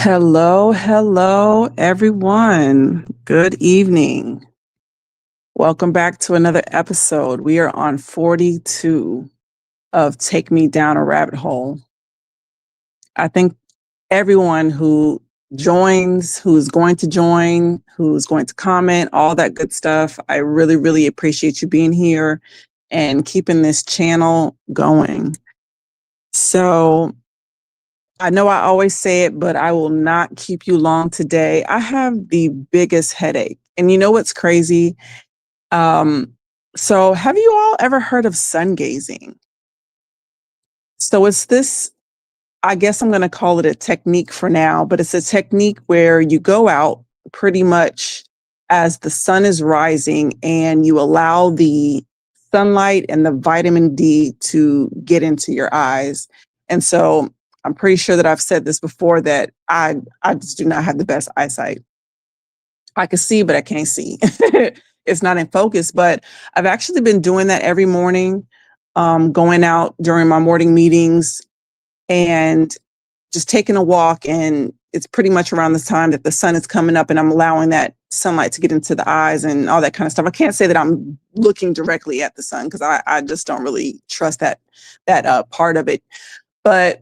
Hello, everyone. Good evening. Welcome back to another episode. We are on 42 of Take Me Down a Rabbit Hole. I think everyone who joins, who's going to join, who's going to comment, all that good stuff, I really appreciate you being here and keeping this channel going. So, I know I always say it, but I will not keep you long today. I have the biggest headache. And you know what's crazy? Um, so have you all ever heard of sun gazing? So it's this, I guess I'm going to call it a technique for now, but it's a technique where you go out pretty much as the sun is rising and you allow the sunlight and the vitamin D to get into your eyes. And so I'm pretty sure that I've said this before that I just do not have the best eyesight. I can see, but I can't see. It's not in focus, but I've actually been doing that every morning, going out during my morning meetings and just taking a walk. And it's pretty much around the time that the sun is coming up and I'm allowing that sunlight to get into the eyes and all that kind of stuff. I can't say that I'm looking directly at the sun because I just don't really trust that part of it. But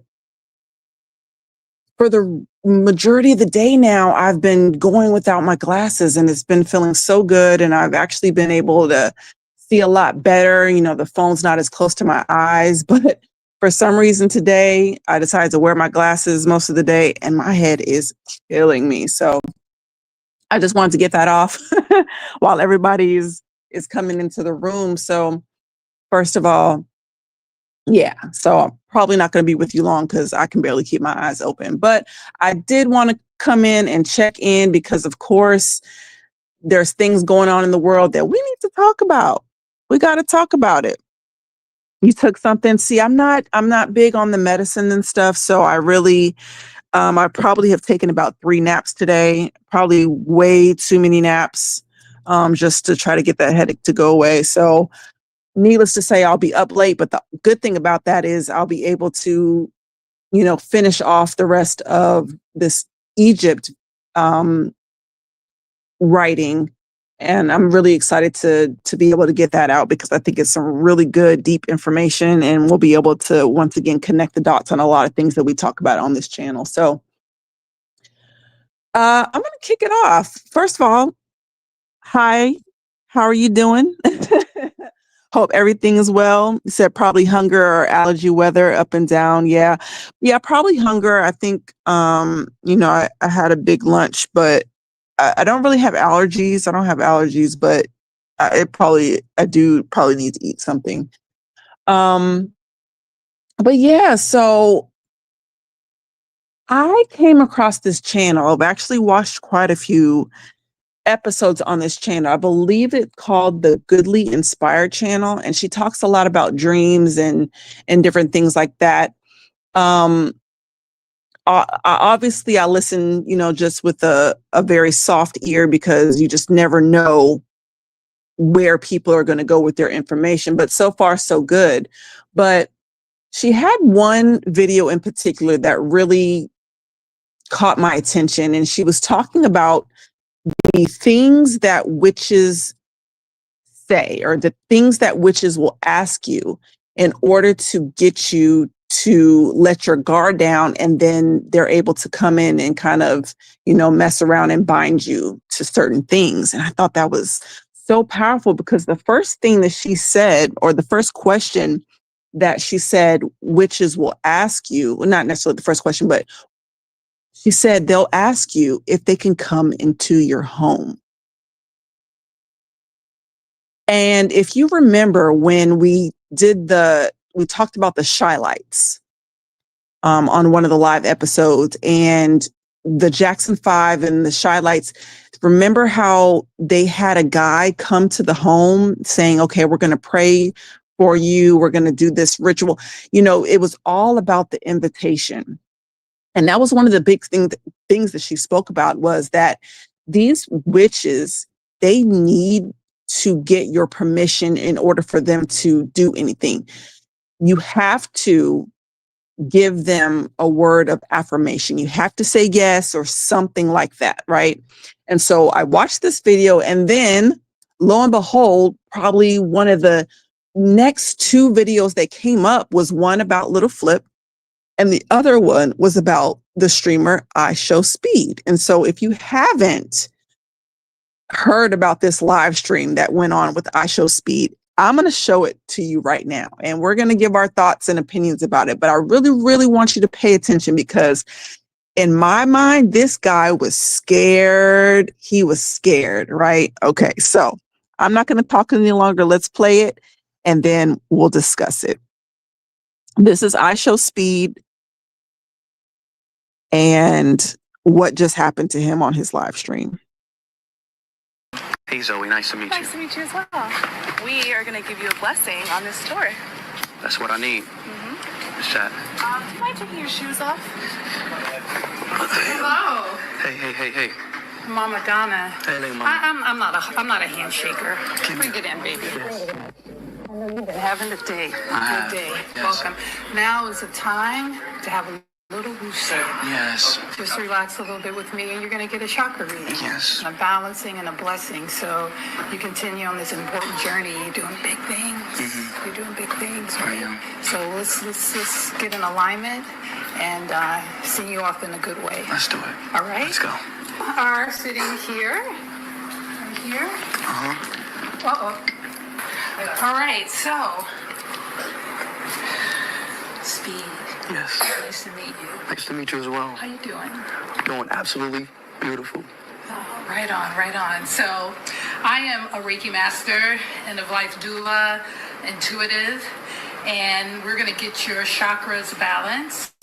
for the majority of the day now, I've been going without my glasses and it's been feeling so good. And I've actually been able to see a lot better. You know, the phone's not as close to my eyes, but for some reason today, I decided to wear my glasses most of the day and my head is killing me. So I just wanted to get that off while everybody is coming into the room. So first of all, yeah, so I'm probably not going to be with you long because I can barely keep my eyes open. But I did want to come in and check in because, of course, there's things going on in the world that we need to talk about. We got to talk about it. You took something. See, I'm not big on the medicine and stuff, so I really, I probably have taken about 3 naps today. Probably way too many naps, just to try to get that headache to go away. So needless to say, I'll be up late, but the good thing about that is I'll be able to, finish off the rest of this Egypt writing. And I'm really excited to be able to get that out because I think it's some really good, deep information, and we'll be able to once again connect the dots on a lot of things that we talk about on this channel. So I'm going to kick it off. First of all, hi, how are you doing? Hope everything is well. You said probably hunger or allergy weather up and down. Yeah. Yeah, probably hunger. I think, I had a big lunch, but I don't really have allergies. I don't have allergies, but I do probably need to eat something. But yeah, so I came across this channel. I've actually watched quite a few episodes on this channel. I believe it's called the Goodly Inspired channel, and she talks a lot about dreams and different things like that. Obviously I listen, just with a very soft ear because you just never know where people are going to go with their information, but so far so good. But she had one video in particular that really caught my attention, and she was talking about the things that witches say, or the things that witches will ask you in order to get you to let your guard down, and then they're able to come in and kind of, mess around and bind you to certain things. And I thought that was so powerful because the first thing that she said, or the first question that she said witches will ask you, well, not necessarily the first question, but she said they'll ask you if they can come into your home. And if you remember when we talked about the shy lights on one of the live episodes, and the Jackson 5 and the shy lights, remember how they had a guy come to the home saying, okay, we're going to pray for you. We're going to do this ritual. It was all about the invitation. And that was one of the big things that she spoke about, was that these witches, they need to get your permission in order for them to do anything. You have to give them a word of affirmation. You have to say yes or something like that, right? And so I watched this video, and then lo and behold, probably one of the next two videos that came up was one about Little Flip, and the other one was about the streamer IShowSpeed. And so if you haven't heard about this live stream that went on with IShowSpeed, I'm going to show it to you right now, and we're going to give our thoughts and opinions about it. But I really, really want you to pay attention, because in my mind, this guy was scared. He was scared, right? Okay, so I'm not going to talk any longer. Let's play it, and then we'll discuss it. This is IShowSpeed and what just happened to him on his live stream. Hey Zoe, nice to meet you. Nice to meet you as well. We are going to give you a blessing on this tour. That's what I need. Let's chat. Do you mind taking your shoes off? Hello. Hey. Mama Donna. Hey, Mama. I'm not a handshaker. Bring it in, baby. I know you've been having a day. Good day. Yes. Welcome. Now is the time to have a little woosah. Yes. Just relax a little bit with me, and you're going to get a chakra reading. Yes. A balancing and a blessing. So you continue on this important journey. You're doing big things. You're doing big things, right? I am. So let's get in alignment and send you off in a good way. Let's do it. All right? Let's go. Are sitting here. Right here. Uh-oh. All right, so Speed. Yes. Nice to meet you. Nice to meet you as well. How you doing? Doing absolutely beautiful. Oh, right on. So I am a Reiki master, end of life doula, intuitive, and we're going to get your chakras balanced.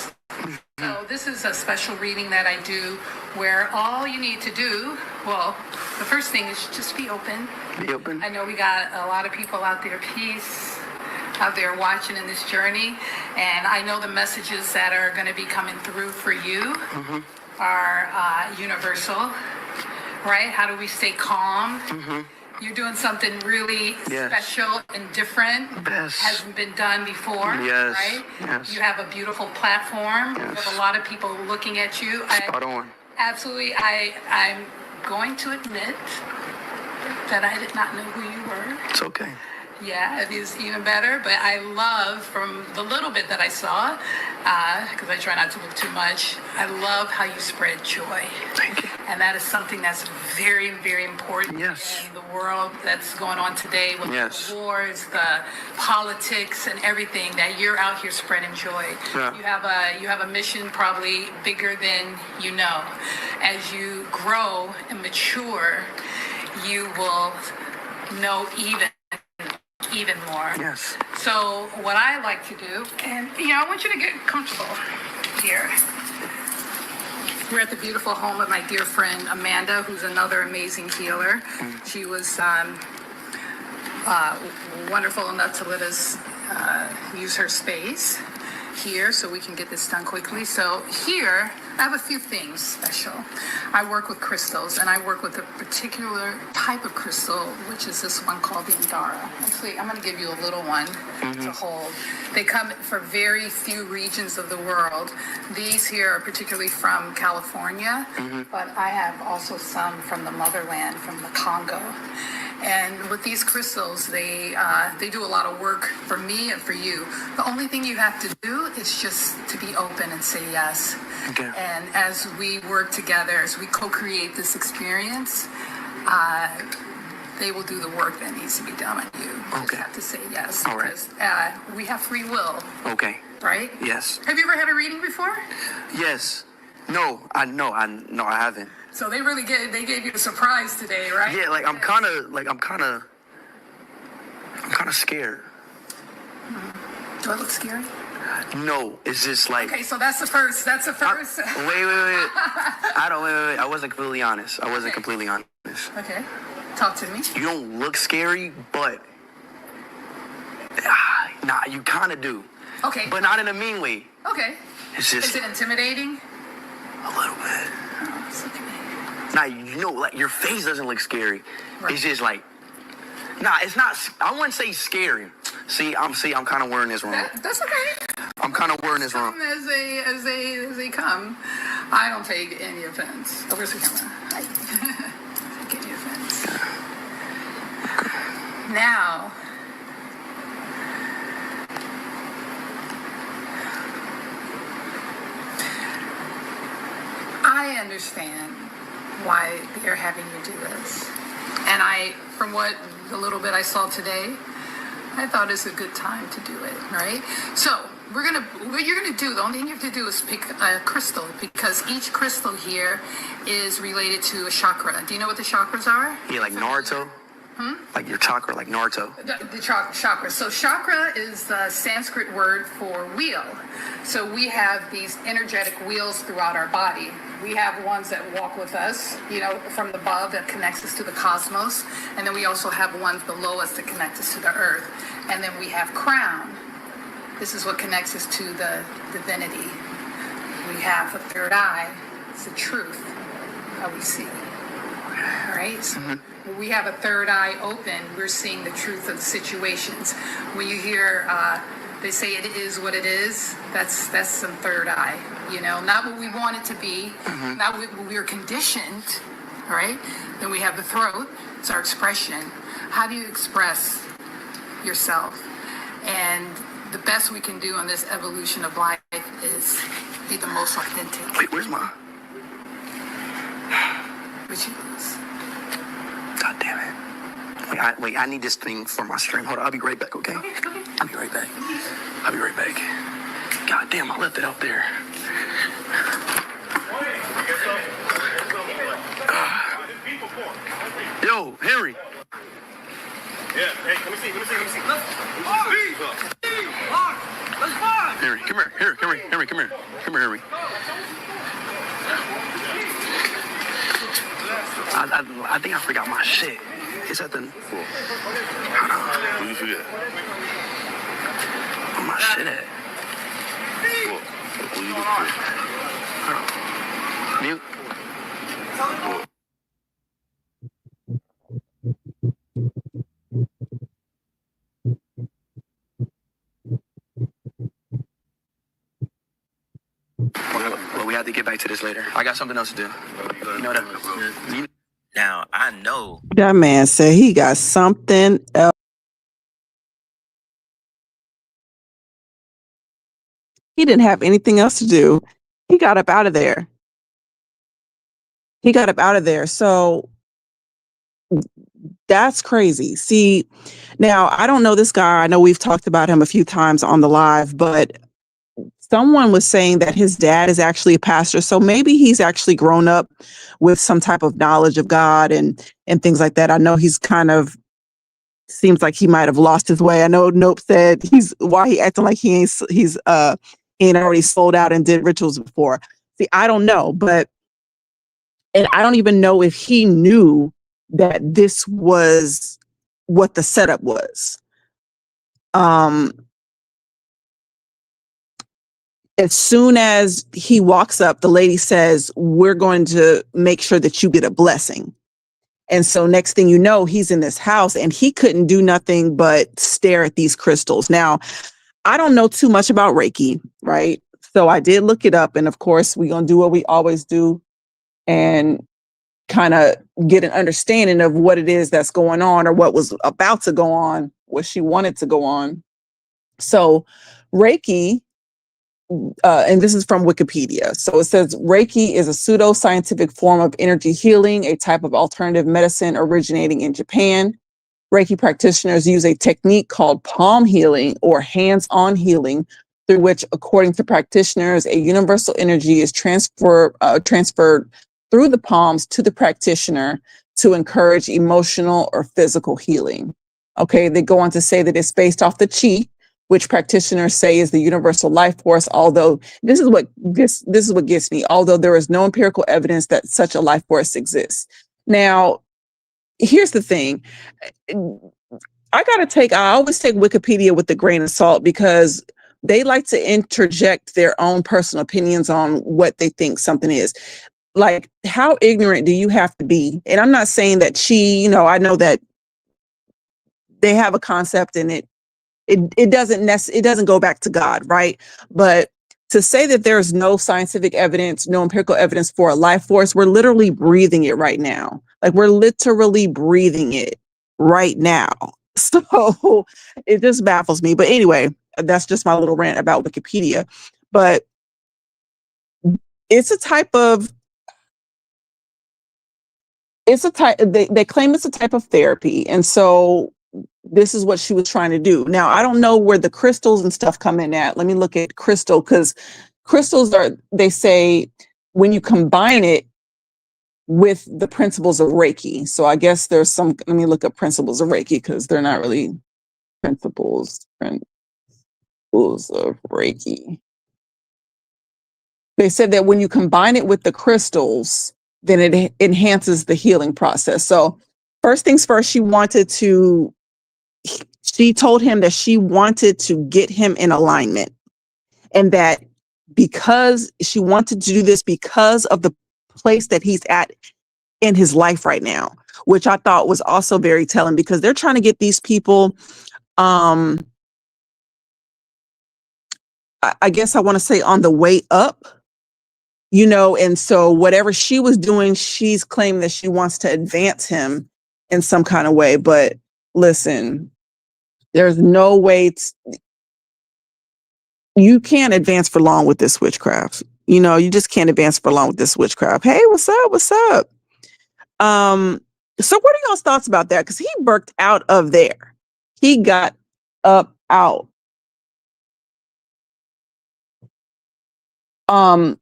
So this is a special reading that I do where all you need to do, well, the first thing is just be open. Be open. I know we got a lot of people out there, out there watching in this journey, and I know the messages that are going to be coming through for you are universal, right? How do we stay calm? You're doing something really special and different. Yes. Hasn't been done before, Yes. right? Yes. You have a beautiful platform. You have a lot of people looking at you. Spot on. Absolutely. I'm going to admit that I did not know who you were. It's okay. Yeah, it is even better, but I love, from the little bit that I saw, because I try not to look too much, I love how you spread joy. Thank you. And that is something that's very, very important Yes. in the world that's going on today with the wars, the politics, and everything, that you're out here spreading joy. Yeah. You have a mission probably bigger than you know. As you grow and mature, you will know even more. Yes. So what I like to do, and I want you to get comfortable here. We're at the beautiful home of my dear friend Amanda, who's another amazing healer. She was wonderful enough to let us use her space here so we can get this done quickly. So here, I have a few things special. I work with crystals, and I work with a particular type of crystal, which is this one called the Andara. Actually, I'm going to give you a little one to hold. They come for very few regions of the world. These here are particularly from California, but I have also some from the motherland, from the Congo. And with these crystals, they do a lot of work for me and for you. The only thing you have to do is just to be open and say yes. Okay. And as we work together, as we co-create this experience, they will do the work that needs to be done on you. You just have to say yes. All right. Because we have free will. Okay. Right? Yes. Have you ever had a reading before? Yes. No, I haven't. So they gave you a surprise today, right? Yeah, I'm kind of scared. Do I look scary? No, it's just like. Okay, so that's the first. Wait. I wasn't completely honest. Completely honest. Okay, talk to me. You don't look scary, but you kind of do. Okay. But not in a mean way. Okay. It's just. Is it intimidating? A little bit. Oh, it's okay. Now, your face doesn't look scary. Right. It's just it's not. I wouldn't say scary. See, I'm kind of wearing this wrong. That's okay. I'm kind of wearing this wrong. Come as they come. I don't take any offense. Oh, where's the camera? I take any offense. Now, I understand why they're having you do this. And from what the little bit I saw today, I thought it's a good time to do it, right? So what you're gonna do, the only thing you have to do is pick a crystal, because each crystal here is related to a chakra. Do you know what the chakras are? Yeah, like Naruto. Like your chakra, like Naruto. The chakra. So chakra is the Sanskrit word for wheel. So we have these energetic wheels throughout our body. We have ones that walk with us, from above, that connects us to the cosmos. And then we also have ones below us that connect us to the earth. And then we have crown. This is what connects us to the divinity. We have a third eye. It's the truth, how we see. All right? So when we have a third eye open, we're seeing the truth of the situations. When you hear they say it is what it is, that's some third eye, not what we want it to be, not what we are conditioned, all right? Then we have the throat, it's our expression. How do you express yourself? And the best we can do on this evolution of life is be the most authentic. Wait, where's my... Which is... God damn it. Wait, I need this thing for my stream. Hold on, I'll be right back, okay? I'll be right back. God damn, I left it out there. Yo, Henry. Yeah, hey, let me see. Henry, come here. Henry, come here, Henry. I think I forgot my shit. Is that the... Hold on. What did you forget? Where my shit at? What did you forget? Hold on. Mute. Well, we have to get back to this later. I got something else to do. You know that. Now, I know. That man said he got something else. He didn't have anything else to do. He got up out of there. So that's crazy. See, now I don't know this guy. I know we've talked about him a few times on the live, but someone was saying that his dad is actually a pastor. So maybe he's actually grown up with some type of knowledge of God and things like that. I know he's kind of seems like he might have lost his way. I know Nope said why he acting like he ain't already sold out and did rituals before. See, I don't know, and I don't even know if he knew that this was what the setup was. As soon as he walks up, the lady says, "We're going to make sure that you get a blessing." And so next thing you know, he's in this house and he couldn't do nothing but stare at these crystals. Now, I don't know too much about Reiki, right? So I did look it up. And of course, we're going to do what we always do and kind of get an understanding of what it is that's going on or what was about to go on, what she wanted to go on. So Reiki, and this is from Wikipedia. So it says Reiki is a pseudo-scientific form of energy healing, a type of alternative medicine originating in Japan. Reiki practitioners use a technique called palm healing or hands-on healing, through which, according to practitioners, a universal energy is transferred through the palms to the practitioner to encourage emotional or physical healing. Okay, they go on to say that it's based off the chi, which practitioners say is the universal life force. Although this is what gets me. Although there is no empirical evidence that such a life force exists. Now, here's the thing. I always take Wikipedia with a grain of salt because they like to interject their own personal opinions on what they think something is. Like, how ignorant do you have to be? And I'm not saying that I know that they have a concept and it it doesn't go back to God, right? But to say that there's no scientific evidence, no empirical evidence for a life force, we're literally breathing it right now. Like we're literally breathing it right now. So it just baffles me. But anyway, that's just my little rant about Wikipedia. But it's a type of they claim it's a type of therapy. And so this is what she was trying to do. Now, I don't know where the crystals and stuff come in at. Let me look at crystal, because crystals they say when you combine it with the principles of Reiki. So I guess there's some, let me look up principles of Reiki, because they're not really principles of Reiki. They said that when you combine it with the crystals, then it enhances the healing process. So first things first, she told him that she wanted to get him in alignment, and that because she wanted to do this because of the place that he's at in his life right now, which I thought was also very telling, because they're trying to get these people, I guess I want to say on the way up, and so whatever she was doing, she's claiming that she wants to advance him in some kind of way. But listen, there's no way you can't advance for long with this witchcraft. You just can't advance for long with this witchcraft. Hey, what's up? What's up? So what are y'all's thoughts about that? Because he burked out of there. He got up out. I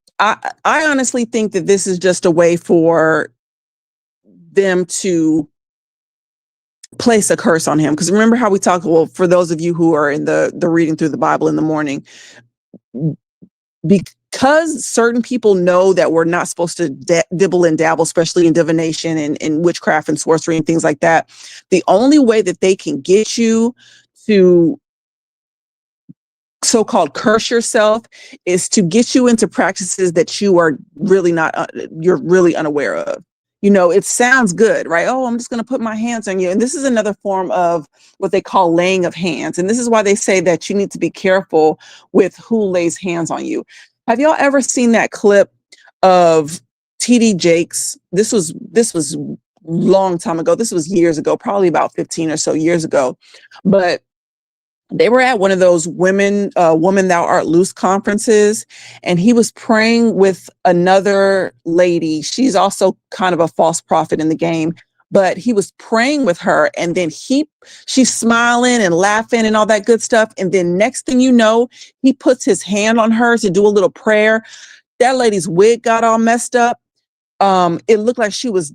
honestly think that this is just a way for them to place a curse on him. Because remember how we talk, well, for those of you who are in the reading through the Bible in the morning, because certain people know that we're not supposed to dibble and dabble, especially in divination and witchcraft and sorcery and things like that, the only way that they can get you to so-called curse yourself is to get you into practices that you are really not, you're really unaware of. It sounds good, right? Oh, I'm just going to put my hands on you. And this is another form of what they call laying of hands. And this is why they say that you need to be careful with who lays hands on you. Have y'all ever seen that clip of TD Jakes? This was long time ago. This was years ago, probably about 15 or so years ago. But they were at one of those Woman Thou Art Loose conferences, and he was praying with another lady. She's also kind of a false prophet in the game, but he was praying with her, and then she's smiling and laughing and all that good stuff. And then next thing you know, he puts his hand on her to do a little prayer. That lady's wig got all messed up. It looked like she was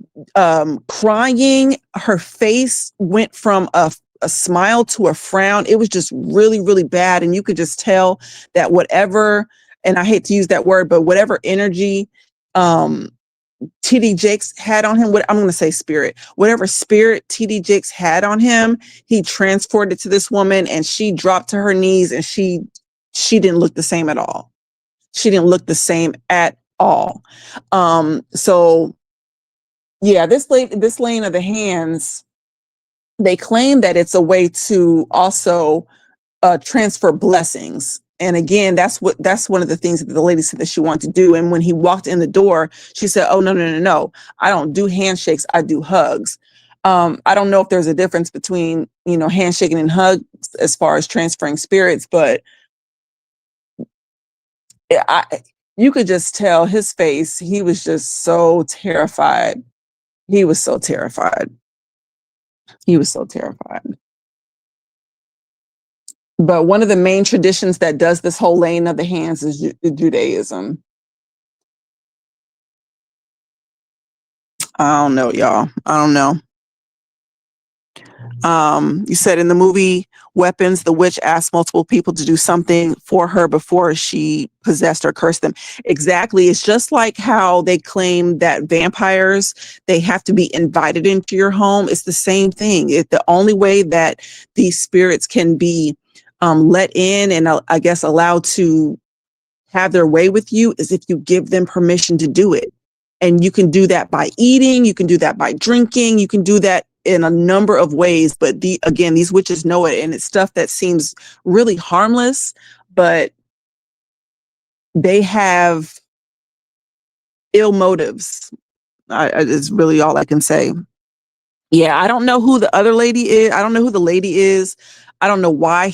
crying. Her face went from a smile to a frown. It was just really, really bad. And you could just tell that whatever, and I hate to use that word, but whatever energy TD Jakes had on him, I'm going to say spirit, whatever spirit TD Jakes had on him, he transferred it to this woman, and she dropped to her knees, and she didn't look the same at all. She didn't look the same at all. So yeah, this laying of the hands, they claim that it's a way to also transfer blessings. And again, that's one of the things that the lady said that she wanted to do. And when he walked in the door, she said, "Oh, no. I don't do handshakes. I do hugs." I don't know if there's a difference between, handshaking and hugs as far as transferring spirits, but you could just tell his face. He was just so terrified. He was so terrified. But one of the main traditions that does this whole laying of the hands is Judaism. I don't know, y'all. I don't know. You said in the movie Weapons, the witch asked multiple people to do something for her before she possessed or cursed them. Exactly. It's just like how they claim that vampires, they have to be invited into your home. It's the same thing. The only way that these spirits can be let in and I guess allowed to have their way with you is if you give them permission to do it. And you can do that by eating. You can do that by drinking. You can do that in a number of ways, but these witches know it, and it's stuff that seems really harmless, but they have ill motives. Is really all I can say. Yeah, I don't know who the other lady is. I don't know who the lady is. I don't know why.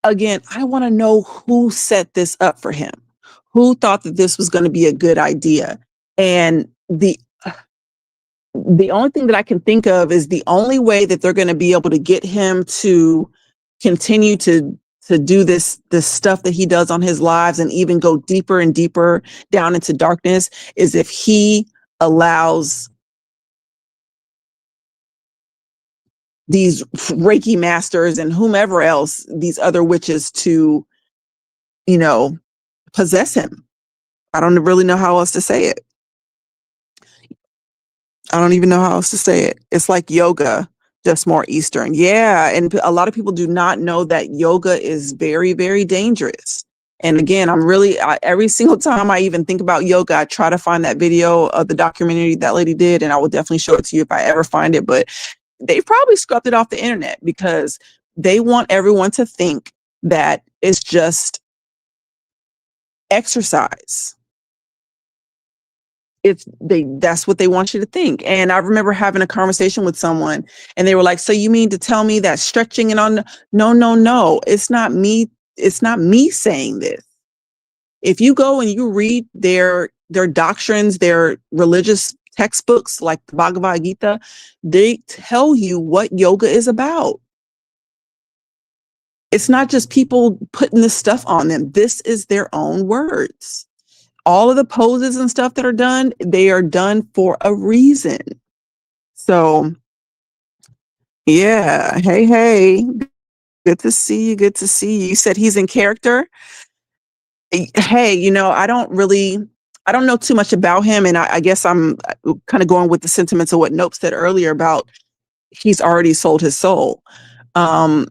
Again, I want to know who set this up for him. Who thought that this was going to be a good idea? And the only thing that I can think of is the only way that they're going to be able to get him to continue to do this stuff that he does on his lives and even go deeper and deeper down into darkness is if he allows these Reiki masters and whomever else, these other witches to, possess him. I don't really know how else to say it. I don't even know how else to say it. It's like yoga, just more Eastern. Yeah. And a lot of people do not know that yoga is very, very dangerous. And again, every single time I even think about yoga, I try to find that video of the documentary that lady did, and I will definitely show it to you if I ever find it. But they probably scrubbed it off the internet because they want everyone to think that it's just exercise. That's what they want you to think. And I remember having a conversation with someone and they were like, so you mean to tell me that stretching and on? No, it's not me. It's not me saying this. If you go and you read their doctrines, their religious textbooks like the Bhagavad Gita, they tell you what yoga is about. It's not just people putting this stuff on them. This is their own words. All of the poses and stuff that are done, they are done for a reason. So, yeah. Hey. Good to see you. Good to see you. You said he's in character. Hey, I don't know too much about him. And I guess I'm kind of going with the sentiments of what Nope said earlier about he's already sold his soul. I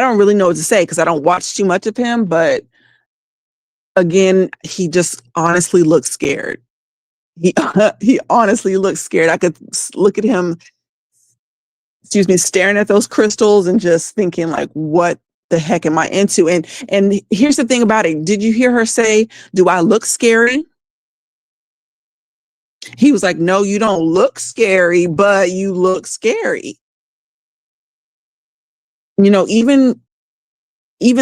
don't really know what to say because I don't watch too much of him, but again, he just honestly looks scared. He honestly looks scared. I could look at him, staring at those crystals and just thinking like, what the heck am I into? And here's the thing about it. Did you hear her say, do I look scary? He was like, no, you don't look scary, but you look scary. Even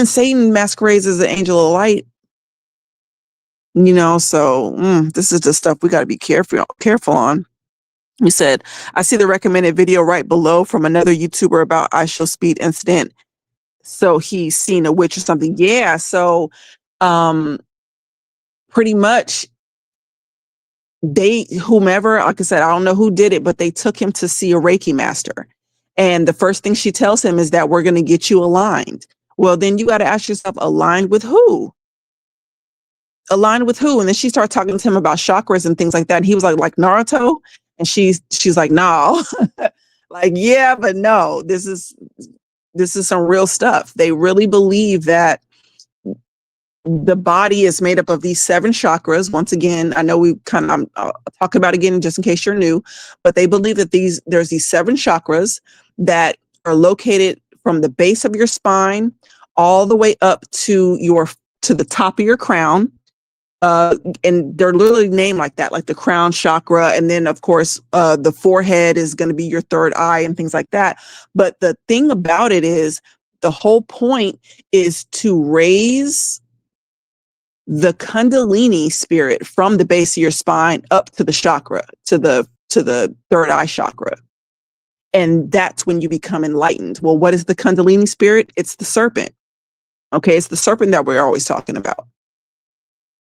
Satan masquerades as an angel of light. So this is the stuff we got to be careful on. He said, I see the recommended video right below from another YouTuber about IShowSpeed incident. So he's seen a witch or something. Yeah. So pretty much whomever, like I said, I don't know who did it, but they took him to see a Reiki master. And the first thing she tells him is that we're going to get you aligned. Well, then you got to ask yourself, aligned with who? Aligned with who? And then she started talking to him about chakras and things like that. And he was like Naruto. And she's like, no, like, yeah, but no, this is some real stuff. They really believe that the body is made up of these 7 chakras. Once again, I know I'll talk about it again just in case you're new, but they believe that there's these 7 chakras that are located from the base of your spine all the way up to the top of your crown. And they're literally named like that, like the crown chakra. And then of course, the forehead is going to be your third eye and things like that. But the thing about it is the whole point is to raise the Kundalini spirit from the base of your spine up to the chakra, to the third eye chakra. And that's when you become enlightened. Well, what is the Kundalini spirit? It's the serpent. Okay. It's the serpent that we're always talking about.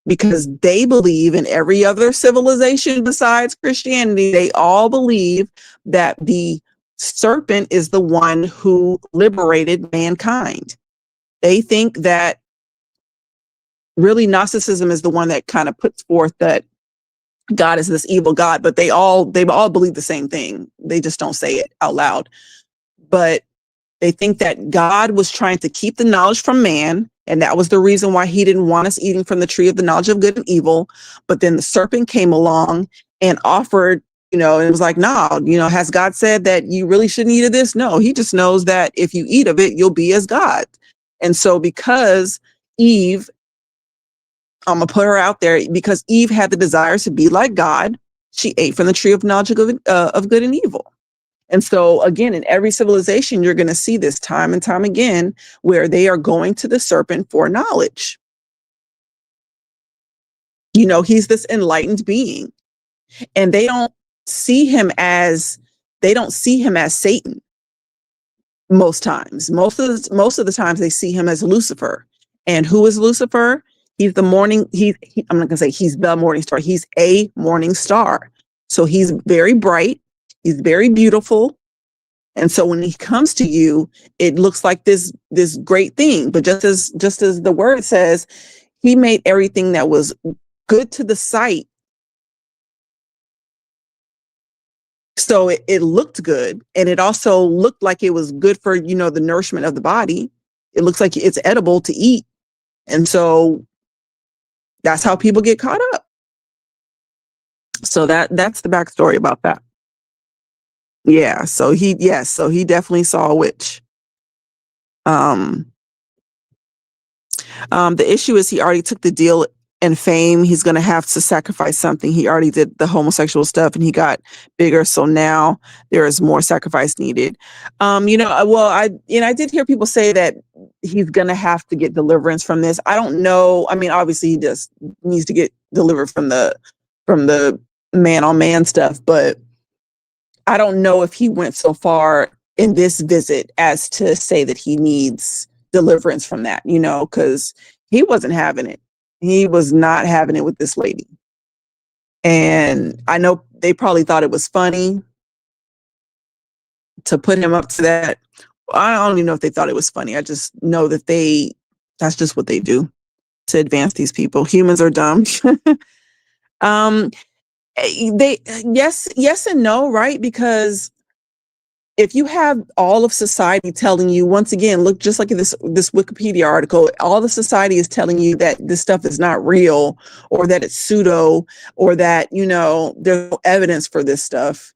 Because they believe in every other civilization besides Christianity, they all believe that the serpent is the one who liberated mankind. They think that really Gnosticism is the one that kind of puts forth that God is this evil God, but they all believe the same thing. They just don't say it out loud. But they think that God was trying to keep the knowledge from man. And that was the reason why he didn't want us eating from the tree of the knowledge of good and evil. But then the serpent came along and offered, and it was like, nah, has God said that you really shouldn't eat of this? No, he just knows that if you eat of it, you'll be as God. And so because Eve, I'm going to put her out there, because Eve had the desires to be like God, she ate from the tree of knowledge of good and evil. And so again, in every civilization, you're going to see this time and time again, where they are going to the serpent for knowledge. He's this enlightened being, and they don't see him as Satan. Most times, most of the times they see him as Lucifer. And who is Lucifer? He's the morning. I'm not going to say he's the morning star. He's a morning star. So he's very bright. He's very beautiful. And so when he comes to you, it looks like this great thing. But just as the word says, he made everything that was good to the sight. So it looked good. And it also looked like it was good for, the nourishment of the body. It looks like it's edible to eat. And so that's how people get caught up. So that's the backstory about that. Yeah. So he definitely saw a witch. The issue is he already took the deal and fame. He's going to have to sacrifice something. He already did the homosexual stuff and he got bigger. So now there is more sacrifice needed. I did hear people say that he's going to have to get deliverance from this. I don't know. I mean, obviously he just needs to get delivered from the man on man stuff, but I don't know if he went so far in this visit as to say that he needs deliverance from that, because he wasn't having it. He was not having it with this lady. And I know they probably thought it was funny to put him up to that. I don't even know if they thought it was funny. I just know that that's just what they do to advance these people. Humans are dumb. Yes and no, right? Because if you have all of society telling you, once again, look, just like in this Wikipedia article, all the society is telling you that this stuff is not real, or that it's pseudo, or that, there's no evidence for this stuff.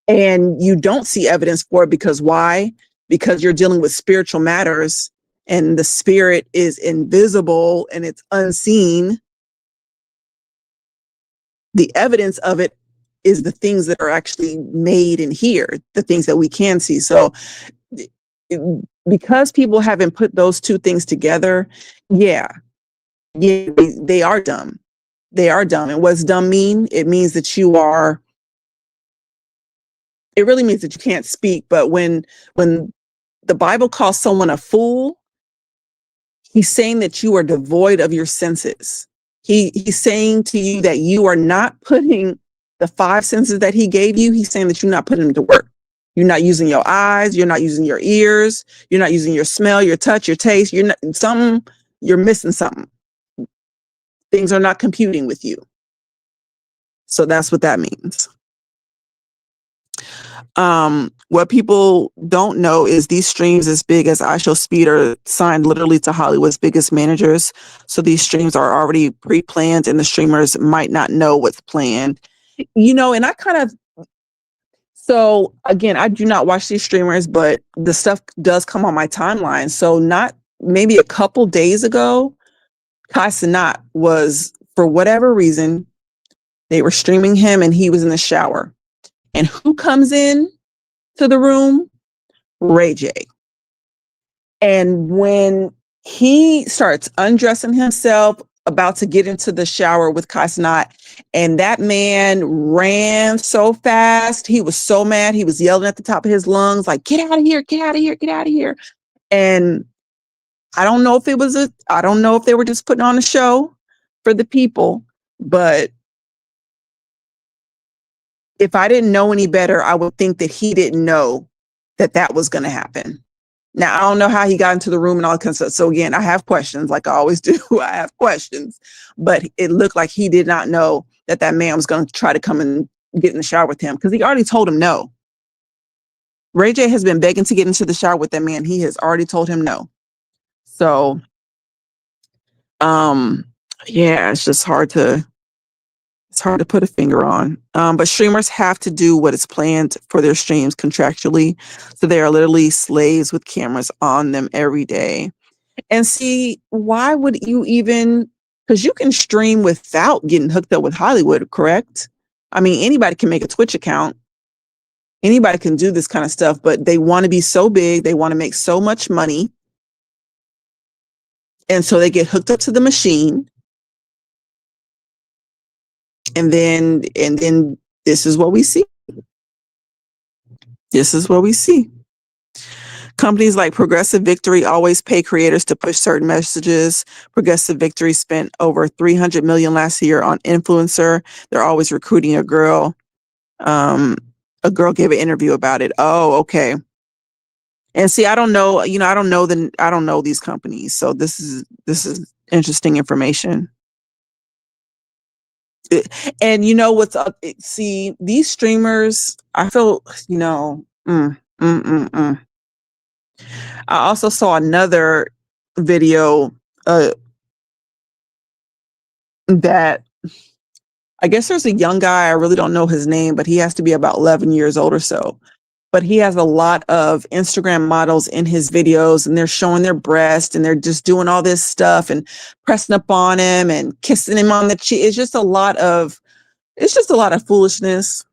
And you don't see evidence for it because why? Because you're dealing with spiritual matters and the spirit is invisible and it's unseen. The evidence of it is the things that are actually made in here, the things that we can see. So because people haven't put those two things together, they are dumb. They are dumb. And what's dumb mean? It means that it really means that you can't speak. But when the Bible calls someone a fool, he's saying that you are devoid of your senses. He's saying to you that you are not putting the 5 senses that he gave you. He's saying that you're not putting them to work. You're not using your eyes. You're not using your ears. You're not using your smell, your touch, your taste. You're missing something. Things are not computing with you. So that's what that means. What people don't know is these streams as big as IShowSpeed are signed literally to Hollywood's biggest managers. So these streams are already pre-planned and the streamers might not know what's planned. And so again, I do not watch these streamers, but the stuff does come on my timeline. So not maybe a couple days ago, Kai Cenat was, for whatever reason, they were streaming him and he was in the shower. And who comes in to the room? Ray J. And when he starts undressing himself, about to get into the shower with Kai Cenat, and that man ran so fast. He was so mad. He was yelling at the top of his lungs, like, get out of here, get out of here, get out of here. And I don't know if they were just putting on a show for the people, but if I didn't know any better, I would think that he didn't know that was going to happen. Now, I don't know how he got into the room and all that kind of stuff. So again, I have questions, like I always do. I have questions, but it looked like he did not know that man was going to try to come and get in the shower with him, because he already told him no. Ray J has been begging to get into the shower with that man. He has already told him no. So, it's just hard to It's hard to put a finger on. But streamers have to do what is planned for their streams contractually. So they are literally slaves with cameras on them every day. And see, why would you even, because you can stream without getting hooked up with Hollywood, correct? I mean, anybody can make a Twitch account. Anybody can do this kind of stuff, but they want to be so big. They want to make so much money. And so they get hooked up to the machine. And then this is what we see. This is what we see. Companies like Progressive Victory always pay creators to push certain messages. Progressive Victory spent over $300 million last year on influencer. They're always recruiting a girl. A girl gave an interview about it. Oh, okay. And see, I don't know, I don't know these companies. So this is interesting information. And you know what's up? See, these streamers, I feel, I also saw another video that I guess there's a young guy, I really don't know his name, but he has to be about 11 years old or so. But he has a lot of Instagram models in his videos, and they're showing their breast, and they're just doing all this stuff and pressing up on him and kissing him on the cheek. It's just a lot of foolishness.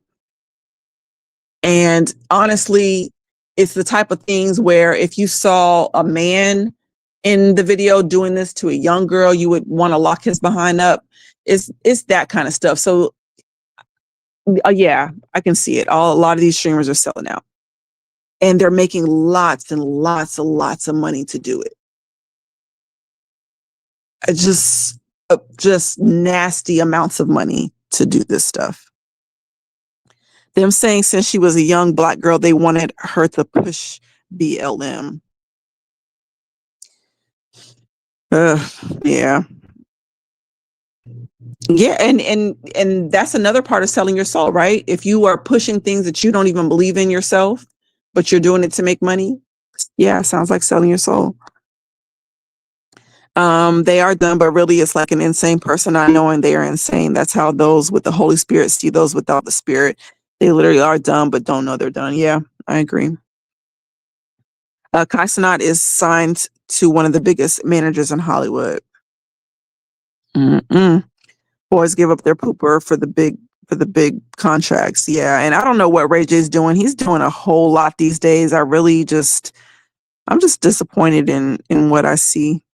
And honestly, it's the type of things where if you saw a man in the video doing this to a young girl, you would want to lock his behind up. It's that kind of stuff. So yeah, I can see it. A lot of these streamers are selling out, and they're making lots and lots and lots of money to do it. It's just nasty amounts of money to do this stuff. Them saying since she was a young Black girl, they wanted her to push BLM. Yeah. Yeah, and that's another part of selling your soul, right? If you are pushing things that you don't even believe in yourself, but you're doing it to make money, yeah, sounds like selling your soul. They are done, but really it's like an insane person not knowing they are insane. That's how those with the Holy Spirit see those without the Spirit. They literally are done, but don't know they're done. Yeah, I agree. Kai Cenat is signed to one of the biggest managers in Hollywood. Boys give up their pooper for the big contracts. Yeah, and I don't know what Ray J's doing. He's doing a whole lot these days. I'm just disappointed in what I see.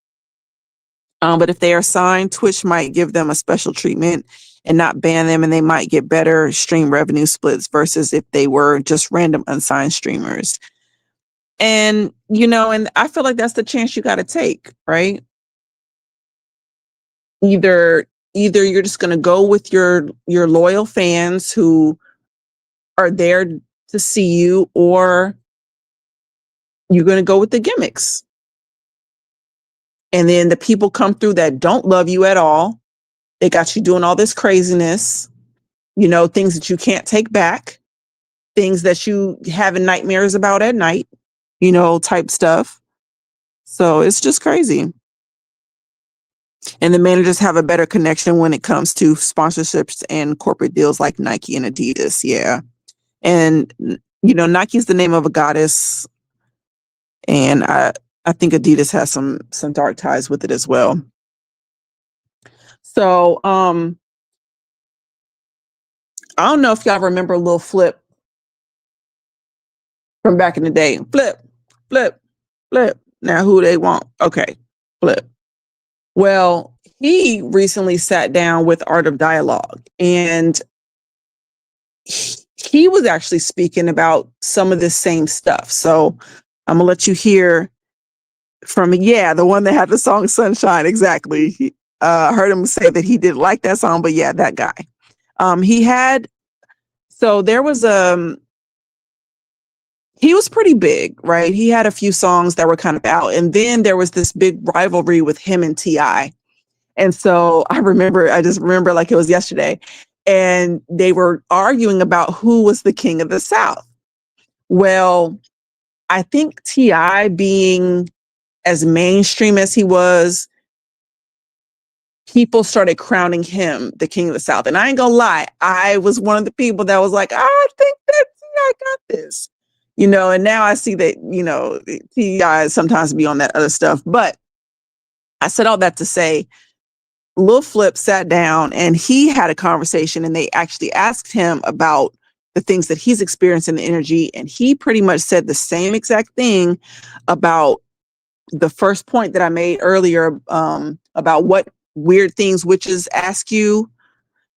But if they are signed, Twitch might give them a special treatment and not ban them, and they might get better stream revenue splits versus if they were just random unsigned streamers. And and I feel like that's the chance you got to take, right? Either you're just going to go with your loyal fans who are there to see you, or you're going to go with the gimmicks. And then the people come through that don't love you at all. They got you doing all this craziness, things that you can't take back, things that you having nightmares about at night, type stuff. So it's just crazy. And the managers have a better connection when it comes to sponsorships and corporate deals like Nike and Adidas. Yeah. And, Nike's the name of a goddess. And I think Adidas has some dark ties with it as well. So, I don't know if y'all remember Lil Flip from back in the day. Flip. Now who they want? Okay, Flip. Well, he recently sat down with Art of Dialogue, and he was actually speaking about some of this same stuff. So I'm gonna let you hear from, the one that had the song Sunshine. Exactly. I heard him say that he didn't like that song, but yeah, that guy. There was he was pretty big, right? He had a few songs that were kind of out, and then there was this big rivalry with him and T.I. And so I just remember like it was yesterday, and they were arguing about who was the king of the South. Well, I think T.I., being as mainstream as he was, people started crowning him the king of the South. And I ain't gonna lie, I was one of the people that was like, I think that I got this, and now I see that, T.I. sometimes be on that other stuff. But I said all that to say, Lil Flip sat down and he had a conversation, and they actually asked him about the things that he's experienced in the energy. And he pretty much said the same exact thing about the first point that I made earlier, about what weird things witches ask you,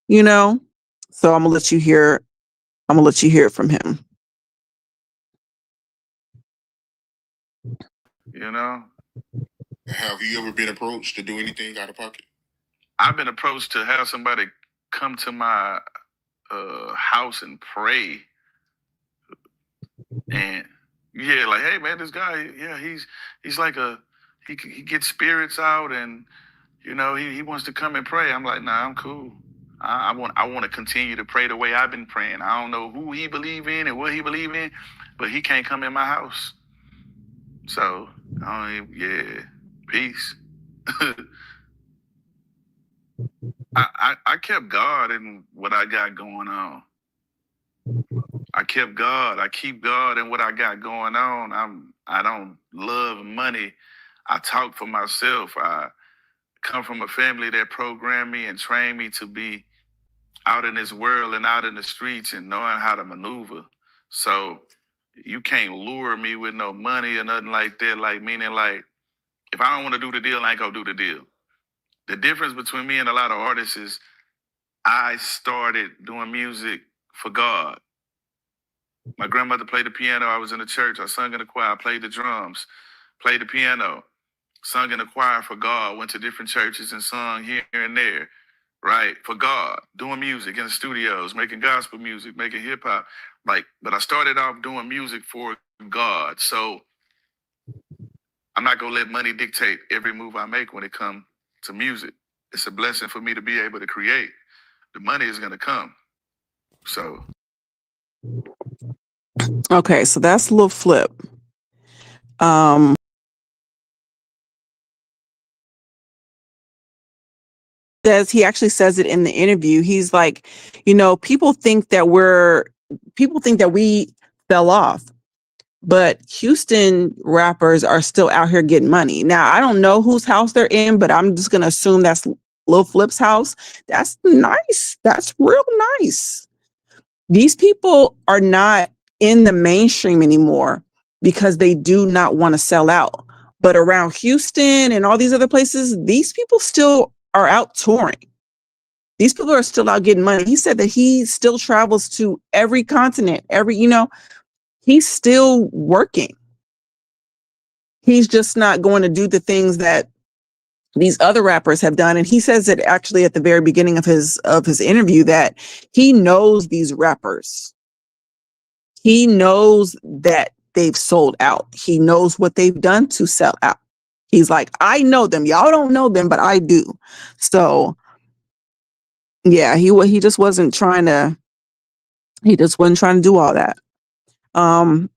So I'm gonna let you hear it from him. Have you ever been approached to do anything out of pocket? I've been approached to have somebody come to my house and pray, and yeah, like, hey man, this guy, yeah, he's like he gets spirits out, and he wants to come and pray. I'm like, nah, I'm cool. I want to continue to pray the way I've been praying. I don't know who he believe in and what he believe in, but he can't come in my house. So, yeah, peace. I kept God in what I got going on. I kept God. I keep God in what I got going on. I don't love money. I talk for myself. I come from a family that programmed me and trained me to be out in this world and out in the streets and knowing how to maneuver. So you can't lure me with no money or nothing like that. Like, meaning, like, if I don't want to do the deal, I ain't gonna do the deal. The difference between me and a lot of artists is I started doing music for God. My grandmother played the piano. I was in the church. I sung in the choir. I played the drums, played the piano, sung in the choir for God, went to different churches and sung here and there, right? For God, doing music in the studios, making gospel music, making hip hop. But I started off doing music for God. So I'm not going to let money dictate every move I make when it comes to music. It's a blessing for me to be able to create. The money is going to come. So. Okay, so that's Lil Flip. He actually says it in the interview. He's like, people think that we fell off, but Houston rappers are still out here getting money. Now, I don't know whose house they're in, but I'm just going to assume that's Lil Flip's house. That's nice. That's real nice. These people are not in the mainstream anymore because they do not want to sell out. But around Houston and all these other places, these people still are out touring. These people are still out getting money. He said that he still travels to every continent, he's still working. He's just not going to do the things that these other rappers have done. And he says that actually at the very beginning of his interview that he knows these rappers. He knows that they've sold out. He knows what they've done to sell out. He's like, I know them. Y'all don't know them, but I do. So yeah, he just wasn't trying to do all that. And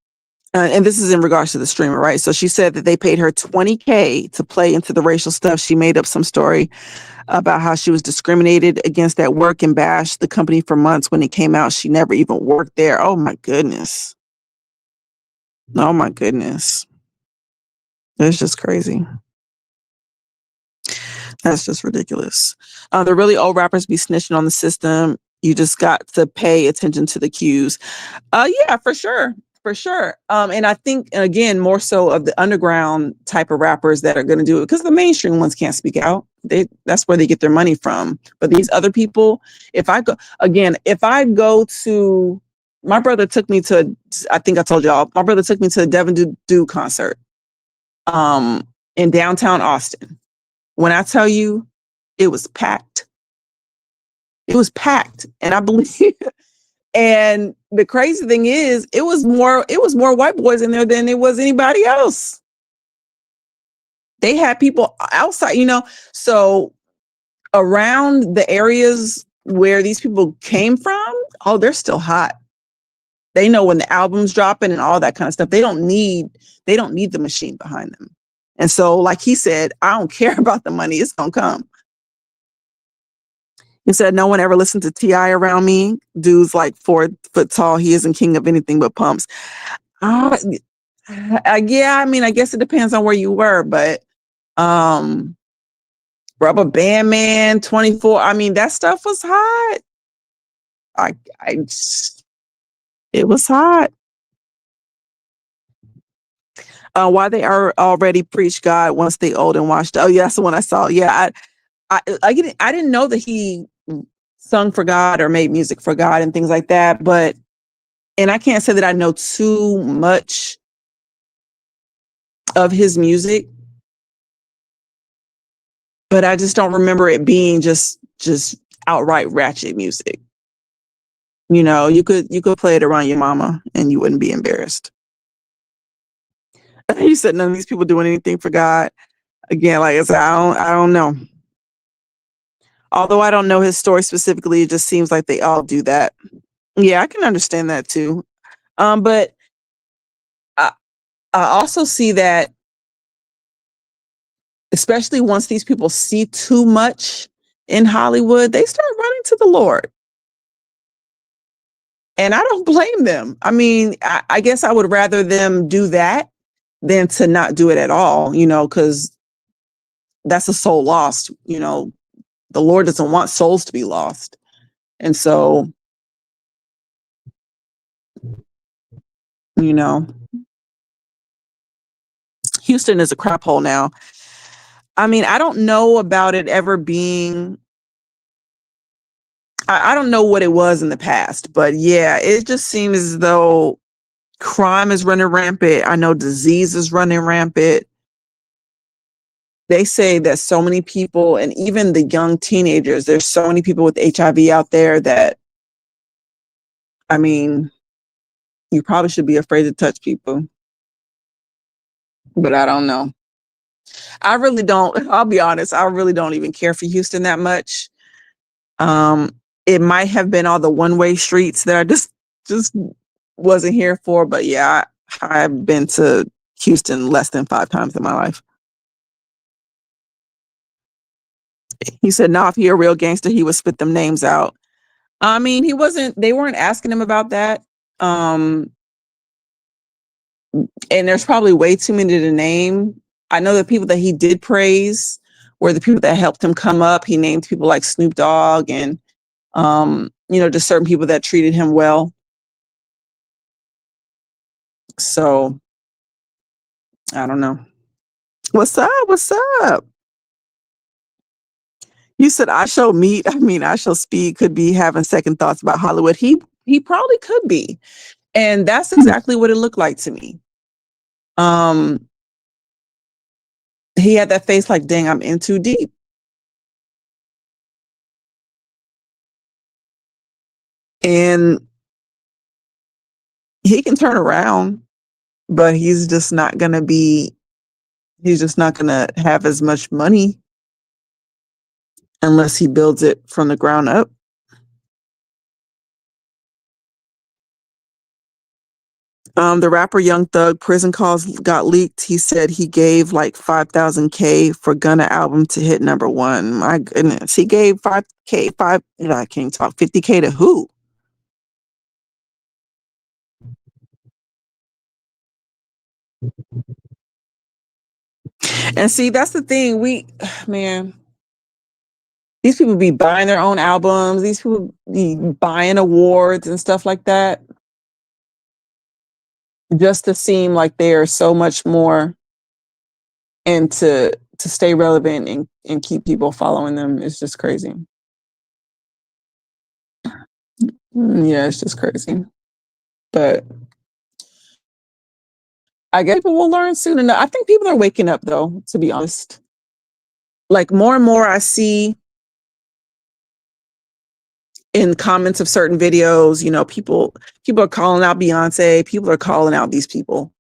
this is in regards to the streamer, right? So she said that they paid her $20K to play into the racial stuff. She made up some story about how she was discriminated against at work and bashed the company for months. When it came out, she never even worked there. Oh my goodness. Oh my goodness. It's just crazy. That's just ridiculous. The really old rappers be snitching on the system. You just got to pay attention to the cues. Yeah, for sure. For sure. And I think, again, more so of the underground type of rappers that are going to do it, because the mainstream ones can't speak out. That's where they get their money from. But these other people, if I go to, my brother took me to, I think I told y'all, my brother took me to the Devin Do concert in downtown Austin. When I tell you, it was packed. It was packed. And I believe, and the crazy thing is, it was more white boys in there than it was anybody else. They had people outside, so around the areas where these people came from, oh, they're still hot. They know when the album's dropping and all that kind of stuff. They don't need the machine behind them. And so, like he said, I don't care about the money. It's going to come. He said, no one ever listened to T.I. around me. Dude's like 4 foot tall. He isn't king of anything but pumps. Uh, yeah, I mean, I guess it depends on where you were, but Rubber Band Man, 24. I mean, that stuff was hot. It was hot. Why they are already preach God once they old and washed. Oh, yeah, that's the one I saw. Yeah, I didn't know that he sung for God or made music for God and things like that. And I can't say that I know too much of his music, but I just don't remember it being just outright ratchet music. You know, you could play it around your mama and you wouldn't be embarrassed. You said none of these people doing anything for God. Again, like I said, I don't know. Although I don't know his story specifically, it just seems like they all do that. Yeah, I can understand that too. But I also see that, especially once these people see too much in Hollywood, they start running to the Lord. And I don't blame them. I mean, I guess I would rather them do that than to not do it at all, you know, because that's a soul lost. You know, the Lord doesn't want souls to be lost. And so, you know, Houston is a crap hole now. I mean, I don't know about it ever being, I don't know what it was in the past, but yeah, it just seems as though crime is running rampant. I know disease is running rampant. They say that so many people, and even the young teenagers, there's so many people with HIV out there that, I mean, you probably should be afraid to touch people. But I don't know. I really don't. I'll be honest. I really don't even care for Houston that much. It might have been all the one-way streets that I just wasn't here for. But yeah, I've been to Houston less than 5 times in my life. He said, "No, if he a real gangster, he would spit them names out." I mean, he wasn't. They weren't asking him about that. And there's probably way too many to name. I know the people that he did praise were the people that helped him come up. He named people like Snoop Dogg and, you know, just certain people that treated him well. So I don't know. What's up? What's up? You said IShowSpeed could be having second thoughts about Hollywood. He probably could be. And that's exactly what it looked like to me. He had that face like, dang, I'm in too deep. And he can turn around, but he's just not going to have as much money unless he builds it from the ground up. The rapper Young Thug prison calls got leaked. He said he gave like $5,000 for Gunna album to hit #1. My goodness, he gave $5,000. I can't talk. $50,000 to who? And see, that's the thing. Man, these people be buying their own albums. These people be buying awards and stuff like that, just to seem like they are so much more, and to stay relevant and keep people following them. It's just crazy. Yeah, it's just crazy. But I guess people will learn soon enough. I think people are waking up, though, to be honest. Like more and more I see in comments of certain videos, you know, people are calling out Beyonce, people are calling out these people.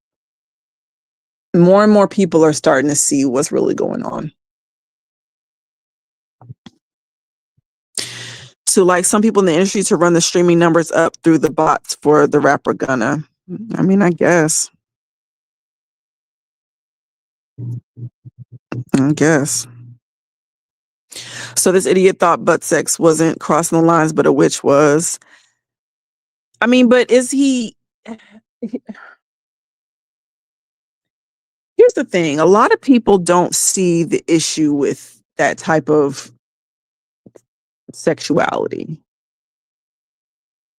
More and more people are starting to see what's really going on. To like some people in the industry to run the streaming numbers up through the bots for the rapper Gunna. I mean, I guess. So this idiot thought butt sex wasn't crossing the lines, but a witch was. I mean, but is he? Here's the thing. A lot of people don't see the issue with that type of sexuality.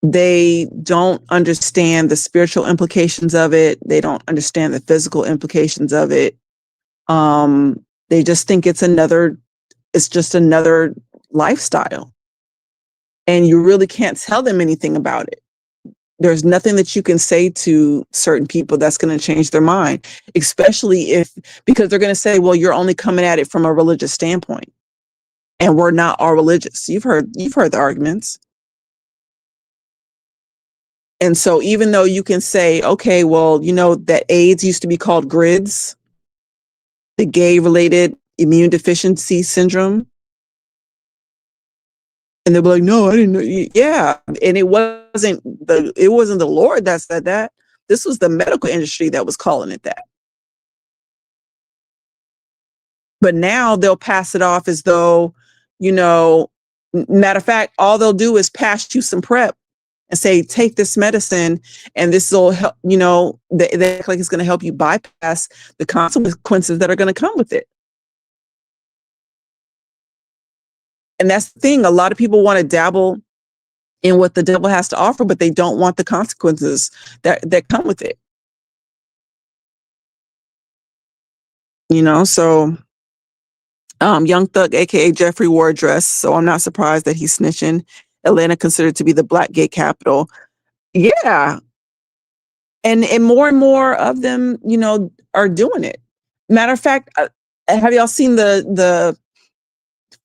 They don't understand the spiritual implications of it. They don't understand the physical implications of it. They just think it's just another lifestyle. And you really can't tell them anything about it. There's nothing that you can say to certain people that's going to change their mind, especially because they're going to say, well, you're only coming at it from a religious standpoint. And we're not all religious. You've heard the arguments. And so even though you can say, okay, well, you know that AIDS used to be called GRIDS, the gay-related immune deficiency syndrome. And they'll be like, no, I didn't know. Yeah. And it wasn't the Lord that said that. This was the medical industry that was calling it that. But now they'll pass it off as though, matter of fact, all they'll do is pass you some prep and say, take this medicine and this will help, they act like it's going to help you bypass the consequences that are going to come with it. And that's the thing. A lot of people want to dabble in what the devil has to offer, but they don't want the consequences that come with it. So Young Thug, aka Jeffrey, wore a dress, so I'm not surprised that he's snitching. Atlanta considered to be the black gay capital. Yeah. And more of them, are doing it. Matter of fact, have y'all seen the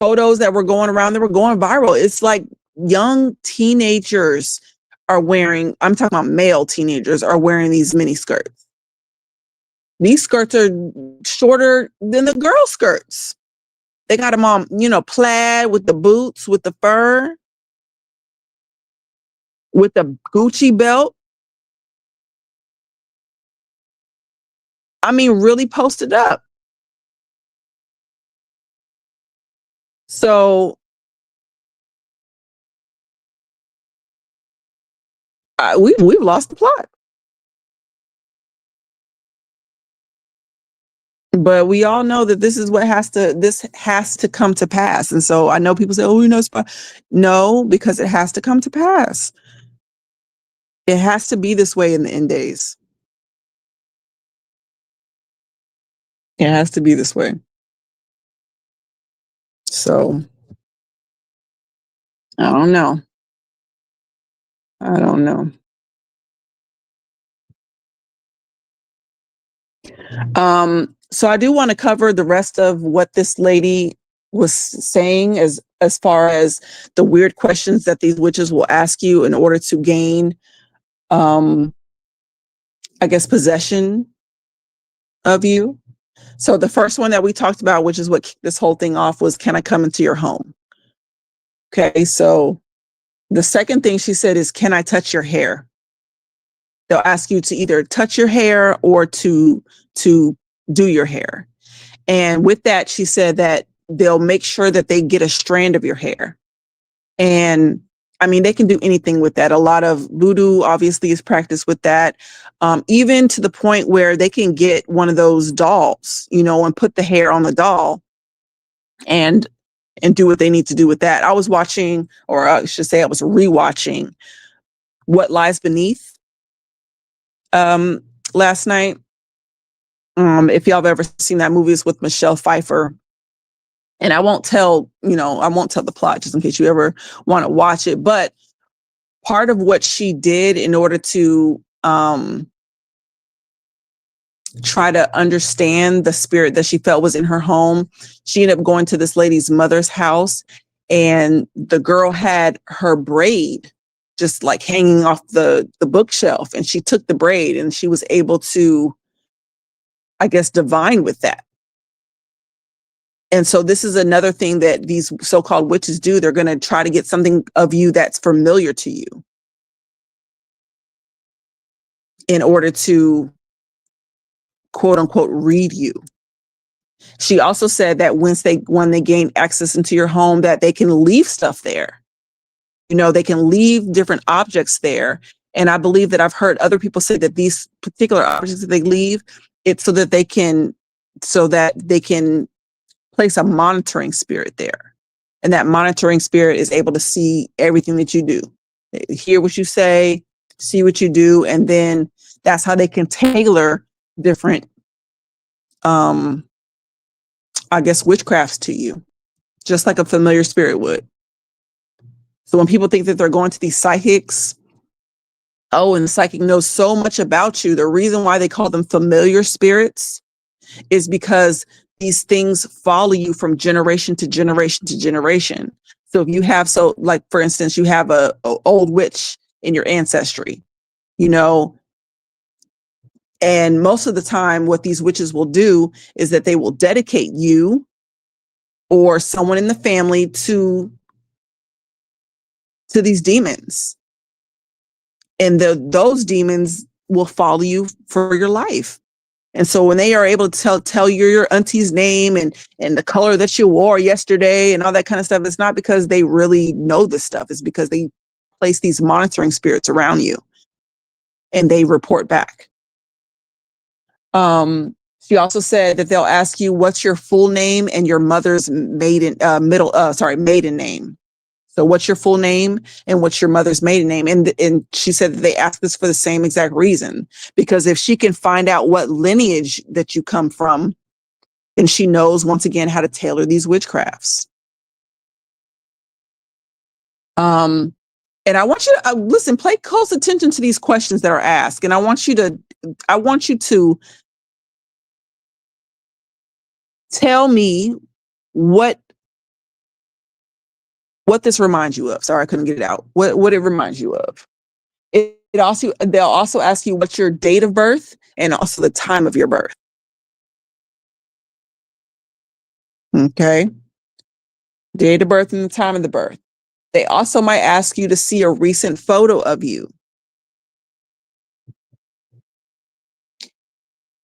photos that were going around? They were going viral. It's like young teenagers I'm talking about male teenagers are wearing these mini skirts. These skirts are shorter than the girl skirts. They got them on, plaid with the boots, with the fur, with the Gucci belt. I mean, really posted up. So we've lost the plot. But we all know that this has to come to pass. And so I know people say, oh, no, because it has to come to pass. It has to be this way in the end days. It has to be this way. So I don't know. So I do want to cover the rest of what this lady was saying as far as the weird questions that these witches will ask you in order to gain, I guess, possession of you. So the first one that we talked about, which is what kicked this whole thing off, was, can I come into your home? Okay, so the second thing she said is, can I touch your hair? They'll ask you to either touch your hair or to do your hair. And with that, she said that they'll make sure that they get a strand of your hair. And I mean, they can do anything with that. A lot of voodoo obviously is practiced with that. Even to the point where they can get one of those dolls, and put the hair on the doll and do what they need to do with that. I was watching, or I should say I was rewatching What Lies Beneath last night. If y'all have ever seen that movie, it's with Michelle Pfeiffer. And I won't tell the plot just in case you ever want to watch it. But part of what she did in order to try to understand the spirit that she felt was in her home, she ended up going to this lady's mother's house, and the girl had her braid just like hanging off the bookshelf. And she took the braid and she was able to, I guess, divine with that. And so this is another thing that these so-called witches do. They're going to try to get something of you that's familiar to you in order to, quote unquote, read you. She also said that when they gain access into your home, that they can leave stuff there. They can leave different objects there. And I believe that I've heard other people say that these particular objects that they leave, it's so that they can place a monitoring spirit there. And that monitoring spirit is able to see everything that you do, hear what you say, see what you do. And then that's how they can tailor different, I guess, witchcrafts to you, just like a familiar spirit would. So when people think that they're going to these psychics, and the psychic knows so much about you, the reason why they call them familiar spirits is because these things follow you from generation to generation to generation. So if you have, like, for instance, you have a old witch in your ancestry, and most of the time what these witches will do is that they will dedicate you or someone in the family to these demons. And those demons will follow you for your life. And so when they are able to tell you your auntie's name and the color that you wore yesterday and all that kind of stuff, it's not because they really know this stuff. It's because they place these monitoring spirits around you and they report back. She also said that they'll ask you what's your full name and your mother's maiden name. So what's your full name and what's your mother's maiden name? And she said that they ask this for the same exact reason, because if she can find out what lineage that you come from, then she knows, once again, how to tailor these witchcrafts. And I want you to listen, pay close attention to these questions that are asked. And I want you to tell me what this reminds you of. Sorry, I couldn't get it out. What it reminds you of. They'll also ask you what's your date of birth and also the time of your birth. Okay. Date of birth and the time of the birth. They also might ask you to see a recent photo of you.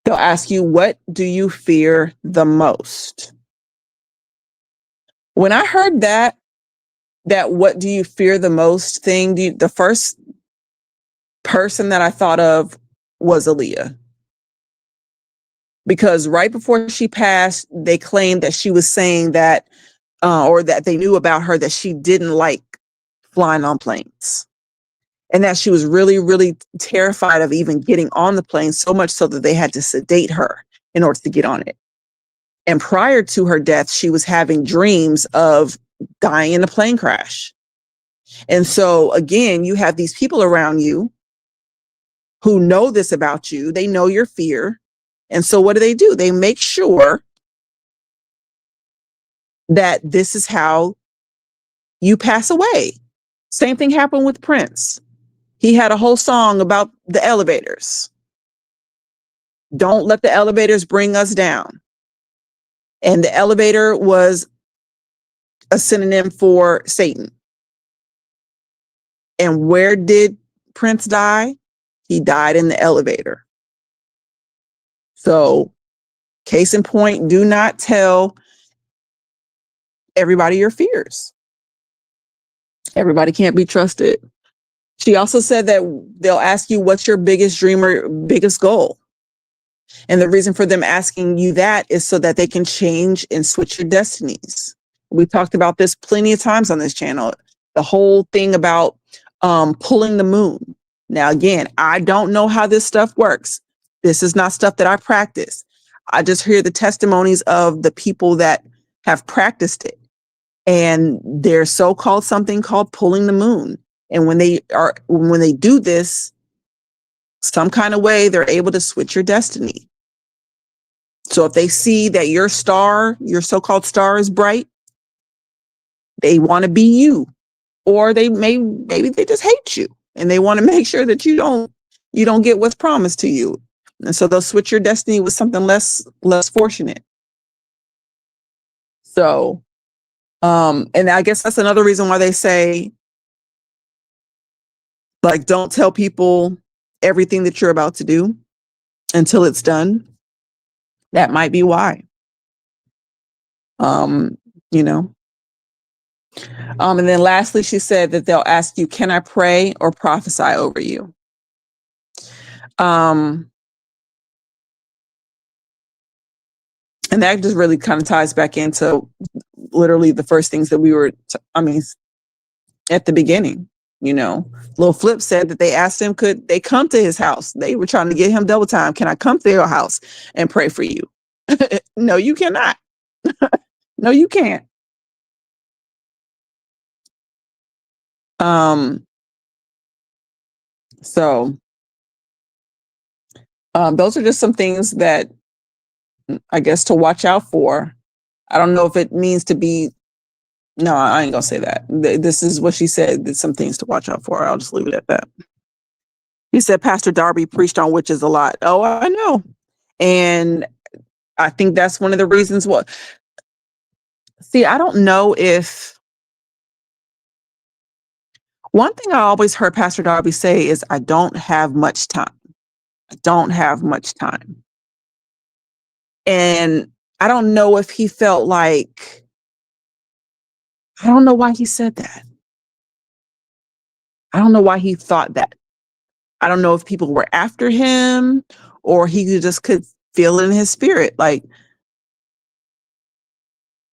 They'll ask you, what do you fear the most? When I heard that what do you fear the most thing, the first person that I thought of was Aaliyah. Because right before she passed, they claimed that she was saying that, or that they knew about her, that she didn't like flying on planes. And that she was really, really terrified of even getting on the plane, so much so that they had to sedate her in order to get on it. And prior to her death, she was having dreams of dying in a plane crash. And so again, you have these people around you who know this about you. They know your fear. And so what do? They make sure that this is how you pass away. Same thing happened with Prince. He had a whole song about the elevators. Don't let the elevators bring us down. And the elevator was a synonym for Satan. And where did Prince die? He died in the elevator. So, case in point, do not tell everybody your fears. Everybody can't be trusted. She also said that they'll ask you, what's your biggest dream or biggest goal? And the reason for them asking you that is so that they can change and switch your destinies. We talked about this plenty of times on this channel. The whole thing about pulling the moon. Now, again, I don't know how this stuff works. This is not stuff that I practice. I just hear the testimonies of the people that have practiced it. And there's so-called something called pulling the moon. And when they do this, some kind of way, they're able to switch your destiny. So if they see that your star, your so-called star, is bright, they want to be you. Or maybe they just hate you and they want to make sure that you don't get what's promised to you. And so they'll switch your destiny with something less fortunate. So, and I guess that's another reason why they say, like, don't tell people everything that you're about to do until it's done. That might be why. You know. And then lastly, she said that they'll ask you, can I pray or prophesy over you? And that just really kind of ties back into literally the first things that we were, at the beginning, Lil Flip said that they asked him, could they come to his house? They were trying to get him double time. Can I come to your house and pray for you? No, you cannot. No, you can't. So those are just some things that I guess to watch out for. I don't know if it means to be, no, I ain't gonna say that. This is what she said. There's some things to watch out for. I'll just leave it at that. He said Pastor Darby preached on witches a lot. Oh, I know. And I think that's one of the reasons what. See, I don't know if one thing I always heard Pastor Darby say is I don't have much time. I don't have much time. And I don't know if he felt like, I don't know why he said that. I don't know why he thought that. I don't know if people were after him or he just could feel it in his spirit. Like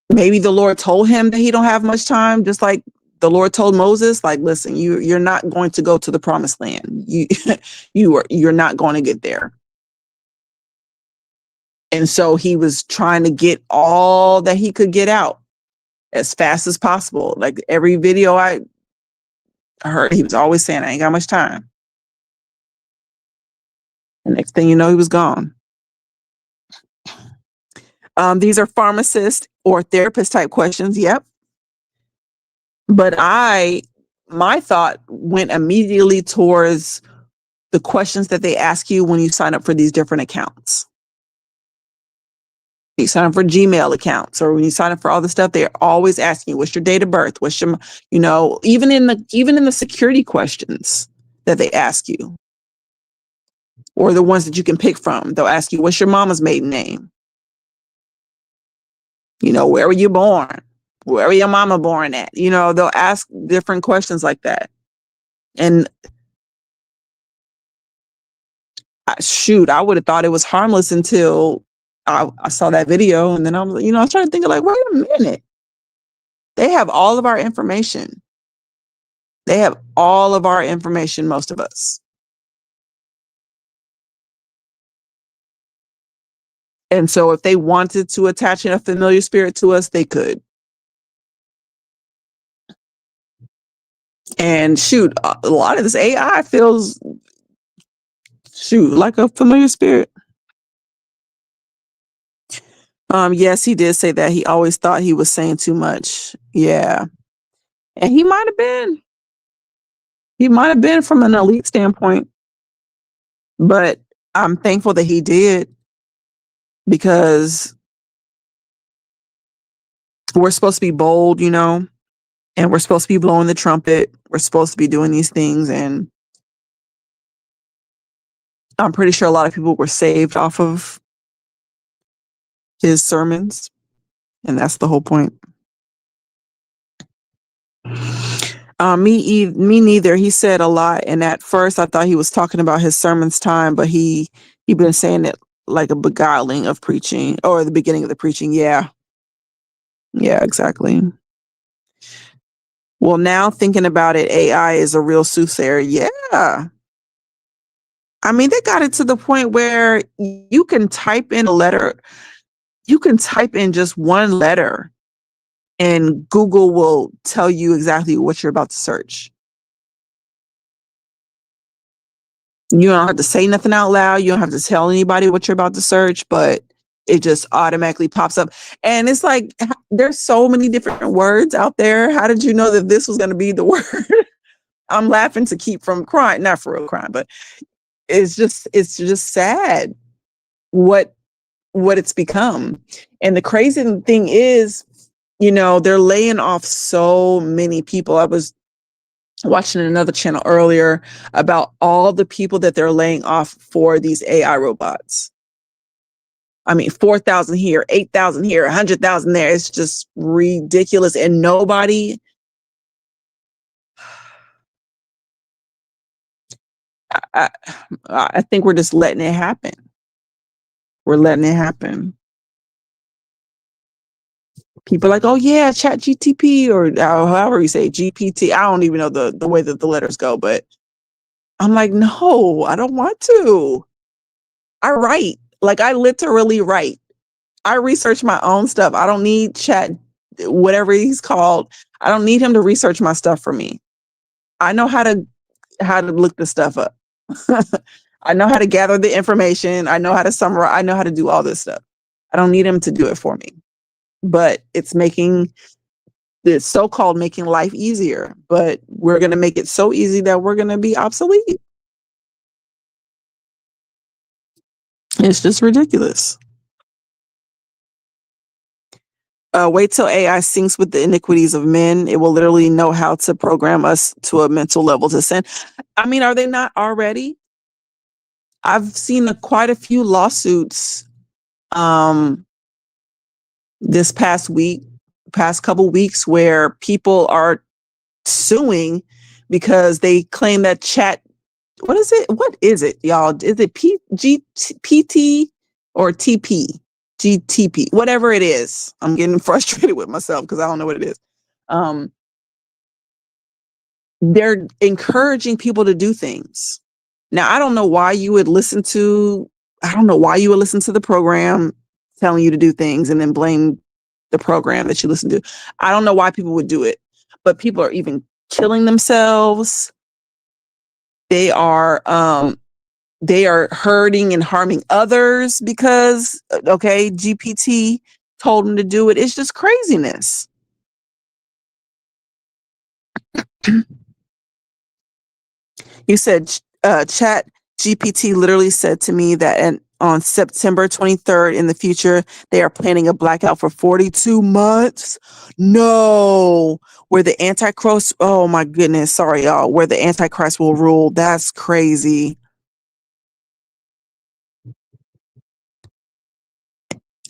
maybe the Lord told him that he don't have much time, just like the Lord told Moses, like, listen, you're not going to go to the promised land. You're not going to get there. And so he was trying to get all that he could get out as fast as possible. Like every video I heard, he was always saying, I ain't got much time. The next thing you know, he was gone. These are pharmacist or therapist type questions. Yep. But my thought went immediately towards the questions that they ask you when you sign up for these different accounts. You sign up for Gmail accounts, or when you sign up for all the stuff, they're always asking you, what's your date of birth? What's your, even in the security questions that they ask you, or the ones that you can pick from, they'll ask you, what's your mama's maiden name? Where were you born? Where were your mama born at? They'll ask different questions like that. And I would have thought it was harmless until I saw that video. And then I was trying to think of like, wait a minute. They have all of our information. They have all of our information, most of us. And so if they wanted to attach a familiar spirit to us, they could. And a lot of this AI feels, like a familiar spirit. Yes, he did say that. He always thought he was saying too much. Yeah. And he might have been. He might have been from an elite standpoint. But I'm thankful that he did, because we're supposed to be bold, and we're supposed to be blowing the trumpet. We're supposed to be doing these things. And I'm pretty sure a lot of people were saved off of his sermons. And that's the whole point. Me neither. He said a lot. And at first I thought he was talking about his sermons time, but he been saying it like a beguiling of preaching, or the beginning of the preaching. Yeah. Yeah, exactly. Well, now thinking about it, AI is a real soothsayer. Yeah. I mean, they got it to the point where you can type in a letter. You can type in just one letter and Google will tell you exactly what you're about to search. You don't have to say nothing out loud. You don't have to tell anybody what you're about to search, but it just automatically pops up. And it's like, there's so many different words out there. How did you know that this was going to be the word? I'm laughing to keep from crying, not for real crying, but it's just sad what it's become. And the crazy thing is, they're laying off so many people. I was watching another channel earlier about all the people that they're laying off for these AI robots. I mean, 4,000 here, 8,000 here, 100,000 there. It's just ridiculous. And nobody, I, I think we're just letting it happen. We're letting it happen. People are like, oh yeah, chat GTP or however you say GPT. I don't even know the way that the letters go, but I'm like, no, I don't want to. I write. Like I literally write. I research my own stuff. I don't need chat, whatever he's called. I don't need him to research my stuff for me. I know how to look the stuff up. I know how to gather the information. I know how to summarize. I know how to do all this stuff. I don't need him to do it for me. But it's so-called making life easier. But we're going to make it so easy that we're going to be obsolete. It's just ridiculous. Wait till AI syncs with the iniquities of men. It will literally know how to program us to a mental level to sin. I mean, are they not already? I've seen quite a few lawsuits this past couple weeks where people are suing because they claim that chat. What is it? What is it, y'all? Is it PT or TP? GTP, whatever it is. I'm getting frustrated with myself because I don't know what it is. They're encouraging people to do things. Now, I don't know why you would listen to the program telling you to do things and then blame the program that you listen to. I don't know why people would do it, but people are even killing themselves. They are hurting and harming others because, GPT told them to do it. It's just craziness. You said chat GPT literally said to me that on September 23rd in the future, they are planning a blackout for 42 months. No, where the Antichrist, oh my goodness, sorry y'all, where the Antichrist will rule. That's crazy.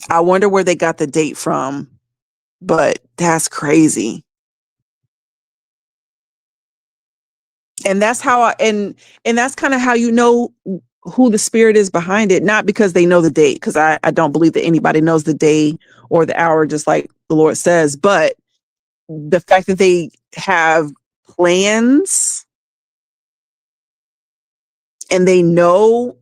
I wonder where they got the date from, but that's crazy. And that's how and that's kind of how you know who the spirit is behind it, not because they know the date, because I don't believe that anybody knows the day or the hour, just like the Lord says, but the fact that they have plans and they know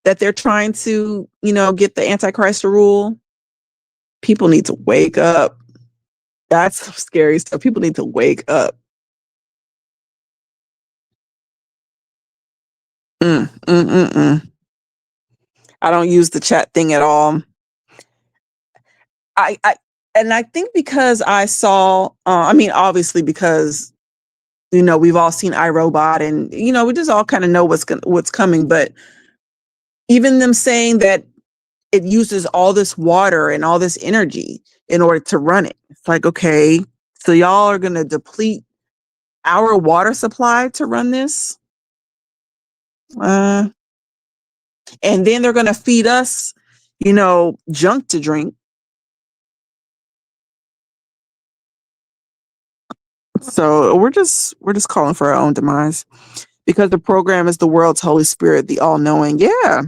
that they're trying to, get the Antichrist to rule. People need to wake up. That's scary stuff. People need to wake up. I don't use the chat thing at all. I think because I saw, obviously because, we've all seen iRobot and, we just all kind of know what's coming. But even them saying that it uses all this water and all this energy in order to run it. It's like, okay, so y'all are going to deplete our water supply to run this? And then they're going to feed us, junk to drink. So we're just calling for our own demise because the program is the world's Holy Spirit, the all-knowing. Yeah.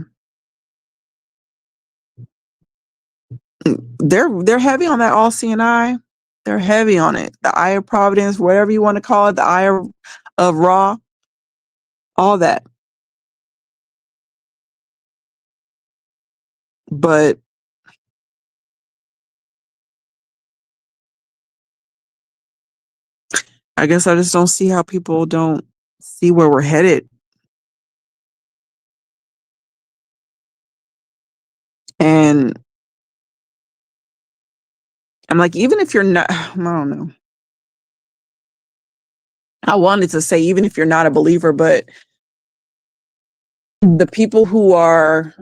They're heavy on that all-seeing eye. They're heavy on it. The eye of providence, whatever you want to call it, the eye of Ra, all that. But I guess I just don't see how people don't see where we're headed. And I'm like, even if you're not, I don't know. I wanted to say, even if you're not a believer, but the people who are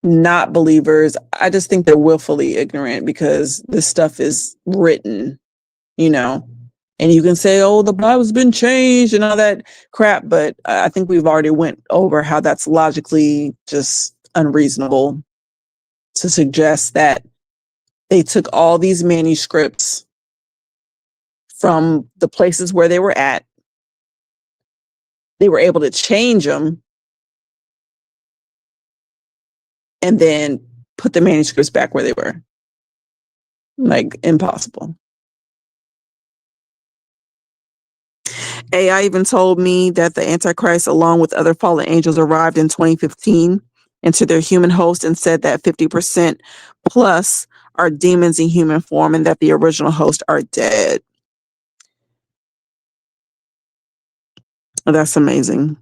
not believers, I just think they're willfully ignorant because this stuff is written, and you can say, oh, the Bible's been changed and all that crap. But I think we've already went over how that's logically just unreasonable. to suggest that they took all these manuscripts from the places where they were at. They were able to change them and then put the manuscripts back where they were. Like, impossible. AI even told me that the Antichrist, along with other fallen angels, arrived in 2015 into their human host and said that 50% plus are demons in human form and that the original host are dead. That's amazing.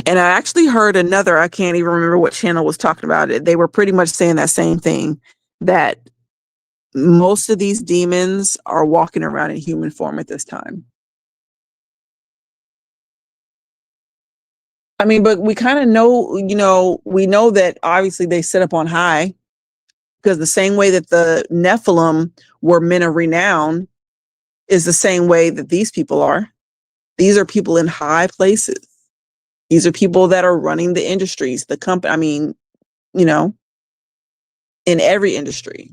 And I actually heard another, I can't even remember what channel was talking about it. They were pretty much saying that same thing, that most of these demons are walking around in human form at this time. I mean, but we kind of know, we know that obviously they sit up on high, because the same way that the Nephilim were men of renown is the same way that these people are. These are people in high places. These are people that are running the industries, the company. I mean, in every industry.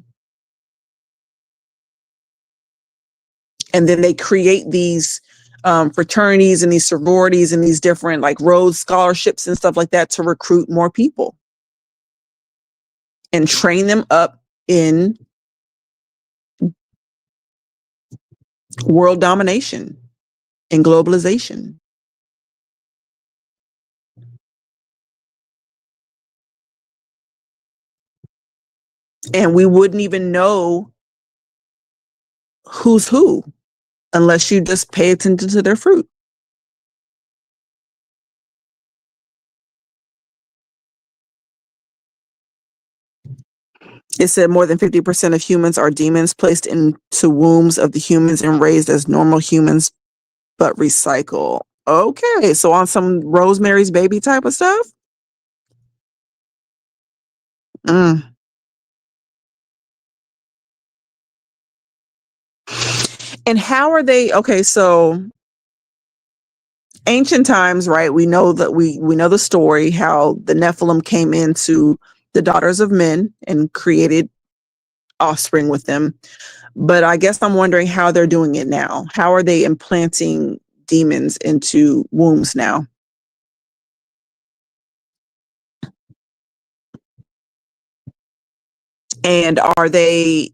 And then they create these fraternities and these sororities and these different like Rhodes scholarships and stuff like that to recruit more people and train them up in world domination and globalization. And we wouldn't even know who's who unless you just pay attention to their fruit. It said more than 50% of humans are demons placed into wombs of the humans and raised as normal humans, but recycle. Okay, so on some Rosemary's Baby type of stuff? Mm. And how are they? Okay, so ancient times, right? We know that we know the story how the Nephilim came into the daughters of men and created offspring with them. But I guess I'm wondering how they're doing it now. How are they implanting demons into wombs now? And are they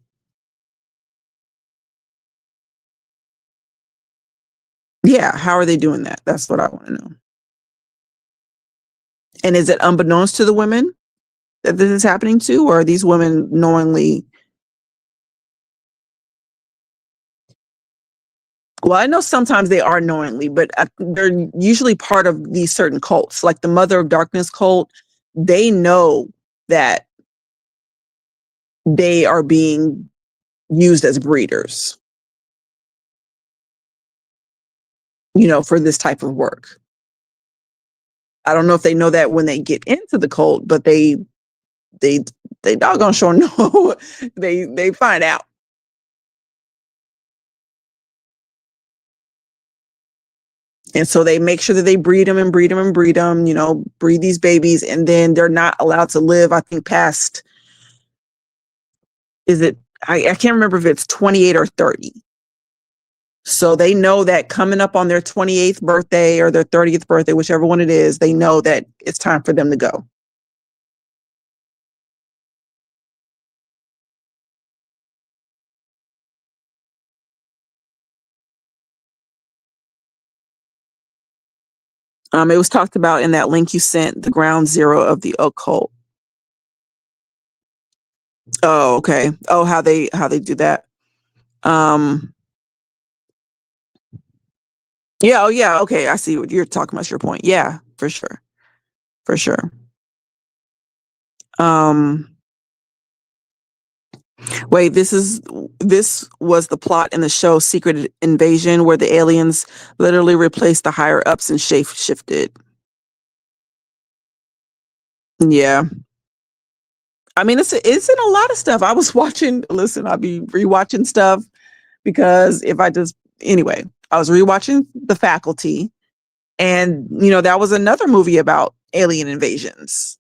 how are they doing that? That's what I want to know. And is it unbeknownst to the women that this is happening to, or are these women knowingly? Well, I know sometimes they are knowingly, but they're usually part of these certain cults, like the Mother of Darkness cult. They know that they are being used as breeders, for this type of work. I don't know if they know that when they get into the cult, but they doggone sure know. they find out. And so they make sure that they breed them and breed them and breed them, breed these babies. And then they're not allowed to live, I think, past, I can't remember if it's 28 or 30. So they know that coming up on their 28th birthday or their 30th birthday, whichever one it is, they know that it's time for them to go. It was talked about in that link you sent, the ground zero of the occult. Oh, okay. Oh, how they do that. Yeah. Oh, yeah. Okay. I see what you're talking about. Your point. Yeah, for sure. For sure. Wait, this was the plot in the show Secret Invasion, where the aliens literally replaced the higher ups and shape shifted. Yeah. I mean, it's in a lot of stuff. I was watching, listen, I'll be rewatching stuff because anyway, I was rewatching The Faculty, and that was another movie about alien invasions.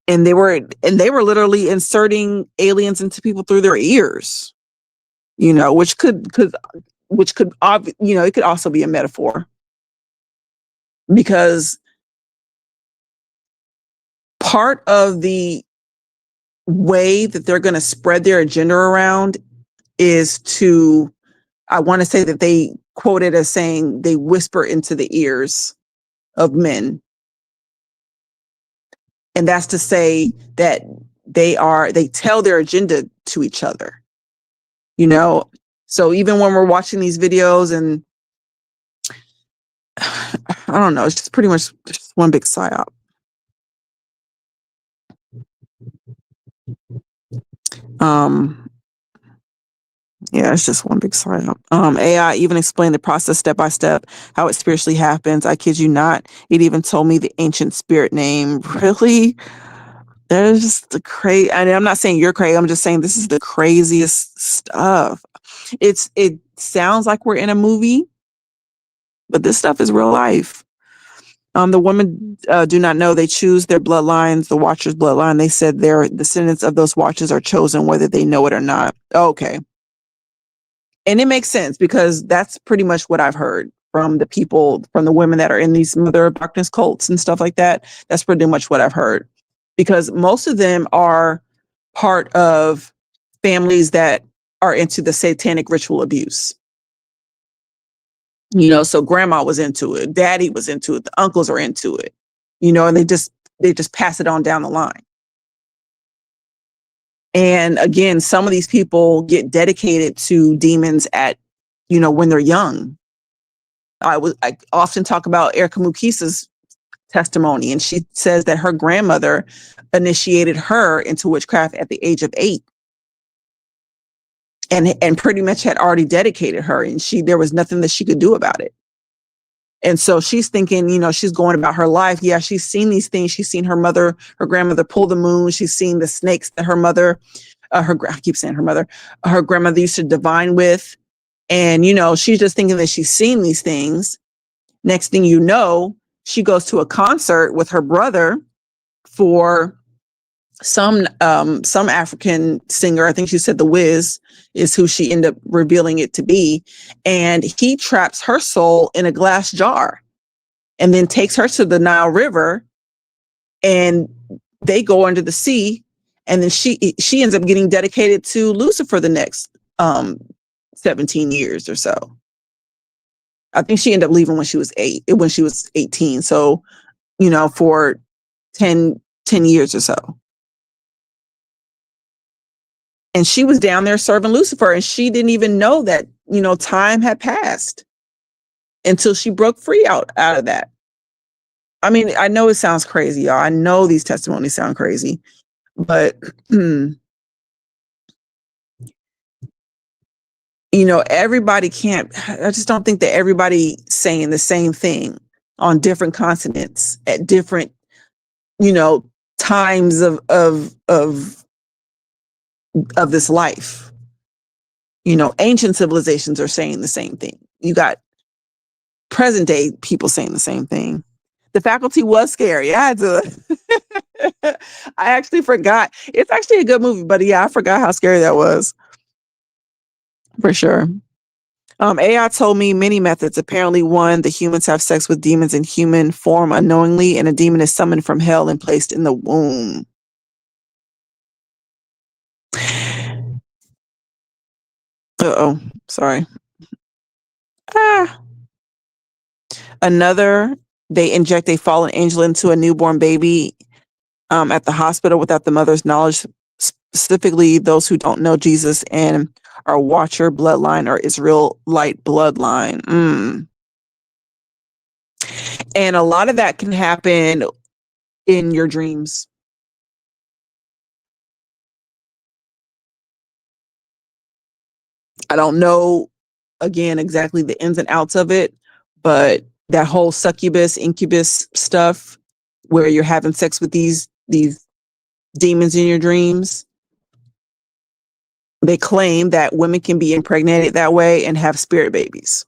And they were literally inserting aliens into people through their ears, which could, it could also be a metaphor, because part of the way that they're going to spread their agenda around is to, I want to say that they quoted as saying they whisper into the ears of men. And that's to say that they tell their agenda to each other, So even when we're watching these videos, and I don't know, it's just pretty much just one big psyop. Yeah, it's just one big psyop. AI even explained the process step by step, how it spiritually happens. I kid you not. It even told me the ancient spirit name. Really? That is just the crazy. And I'm not saying you're crazy. I'm just saying this is the craziest stuff. It sounds like we're in a movie, but this stuff is real life. The women do not know they choose their bloodlines, the Watchers' bloodline. They said their descendants of those Watchers are chosen whether they know it or not. Okay. And it makes sense, because that's pretty much what I've heard from the people, from the women that are in these Mother of Darkness cults and stuff like that. That's pretty much what I've heard, because most of them are part of families that are into the satanic ritual abuse. So grandma was into it, daddy was into it, the uncles are into it, and they just pass it on down the line. And again, some of these people get dedicated to demons at, when they're young. I often talk about Erica Mukisa's testimony, and she says that her grandmother initiated her into witchcraft at the age of 8. And pretty much had already dedicated her, and there was nothing that she could do about it. And so she's thinking, she's going about her life. Yeah, she's seen these things. She's seen her grandmother pull the moon. She's seen the snakes that her mother, I keep saying her grandmother used to divine with. And, she's just thinking that she's seen these things. Next thing you know, she goes to a concert with her brother for some African singer. I think she said The Wiz is who she ended up revealing it to be. And he traps her soul in a glass jar and then takes her to the Nile River, and they go under the sea. And then she ends up getting dedicated to Lucifer the next 17 years or so. I think she ended up leaving when she was 18. So, for 10 years or so. And she was down there serving Lucifer, and she didn't even know that, time had passed until she broke free out of that. I mean, I know it sounds crazy, y'all. I know these testimonies sound crazy, but, everybody can't, I just don't think that everybody saying the same thing on different continents at different, times of this life. Ancient civilizations are saying the same thing. You got present day people saying the same thing. The Faculty was scary. I had to, I actually forgot. It's actually a good movie, but yeah, I forgot how scary that was. For sure. AI told me many methods. Apparently, one, the humans have sex with demons in human form unknowingly, and a demon is summoned from hell and placed in the womb. Uh-oh, sorry. Another, they inject a fallen angel into a newborn baby at the hospital without the mother's knowledge, specifically those who don't know Jesus and are Watcher bloodline or Israelite bloodline. And a lot of that can happen in your dreams. I don't know, again, exactly the ins and outs of it, but that whole succubus, incubus stuff where you're having sex with these demons in your dreams, they claim that women can be impregnated that way and have spirit babies.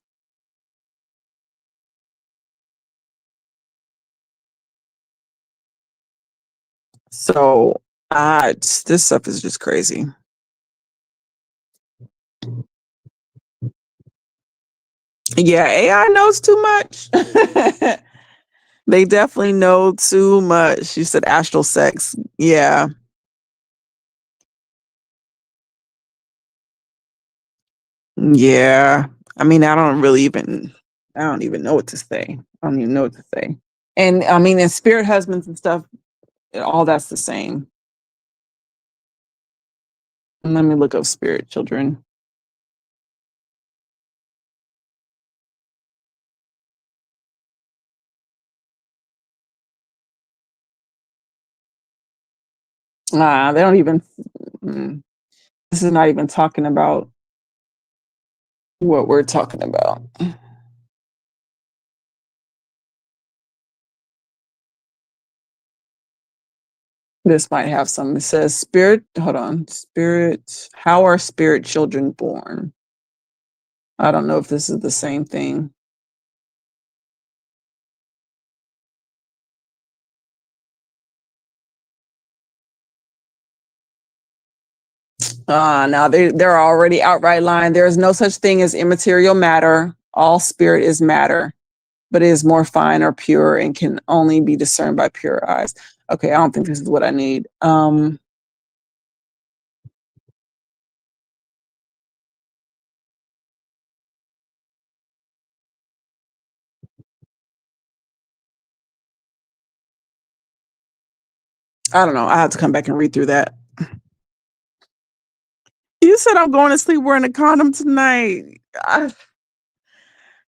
So this stuff is just crazy. Yeah, AI knows too much. They definitely know too much. You said astral sex. Yeah. Yeah. I mean, I don't even know what to say. I don't even know what to say. And I mean, in spirit husbands and stuff, all that's the same. And let me look up spirit children. They don't even, this is not even talking about what we're talking about. This might have some. It says spirit, hold on, spirit, how are spirit children born? I don't know if this is the same thing. Now they're already outright lying. There is no such thing as immaterial matter. All spirit is matter, but it is more fine or pure and can only be discerned by pure eyes. Okay, I don't think this is what I need. I don't know. I have to come back and read through that. You said I'm going to sleep wearing a condom tonight.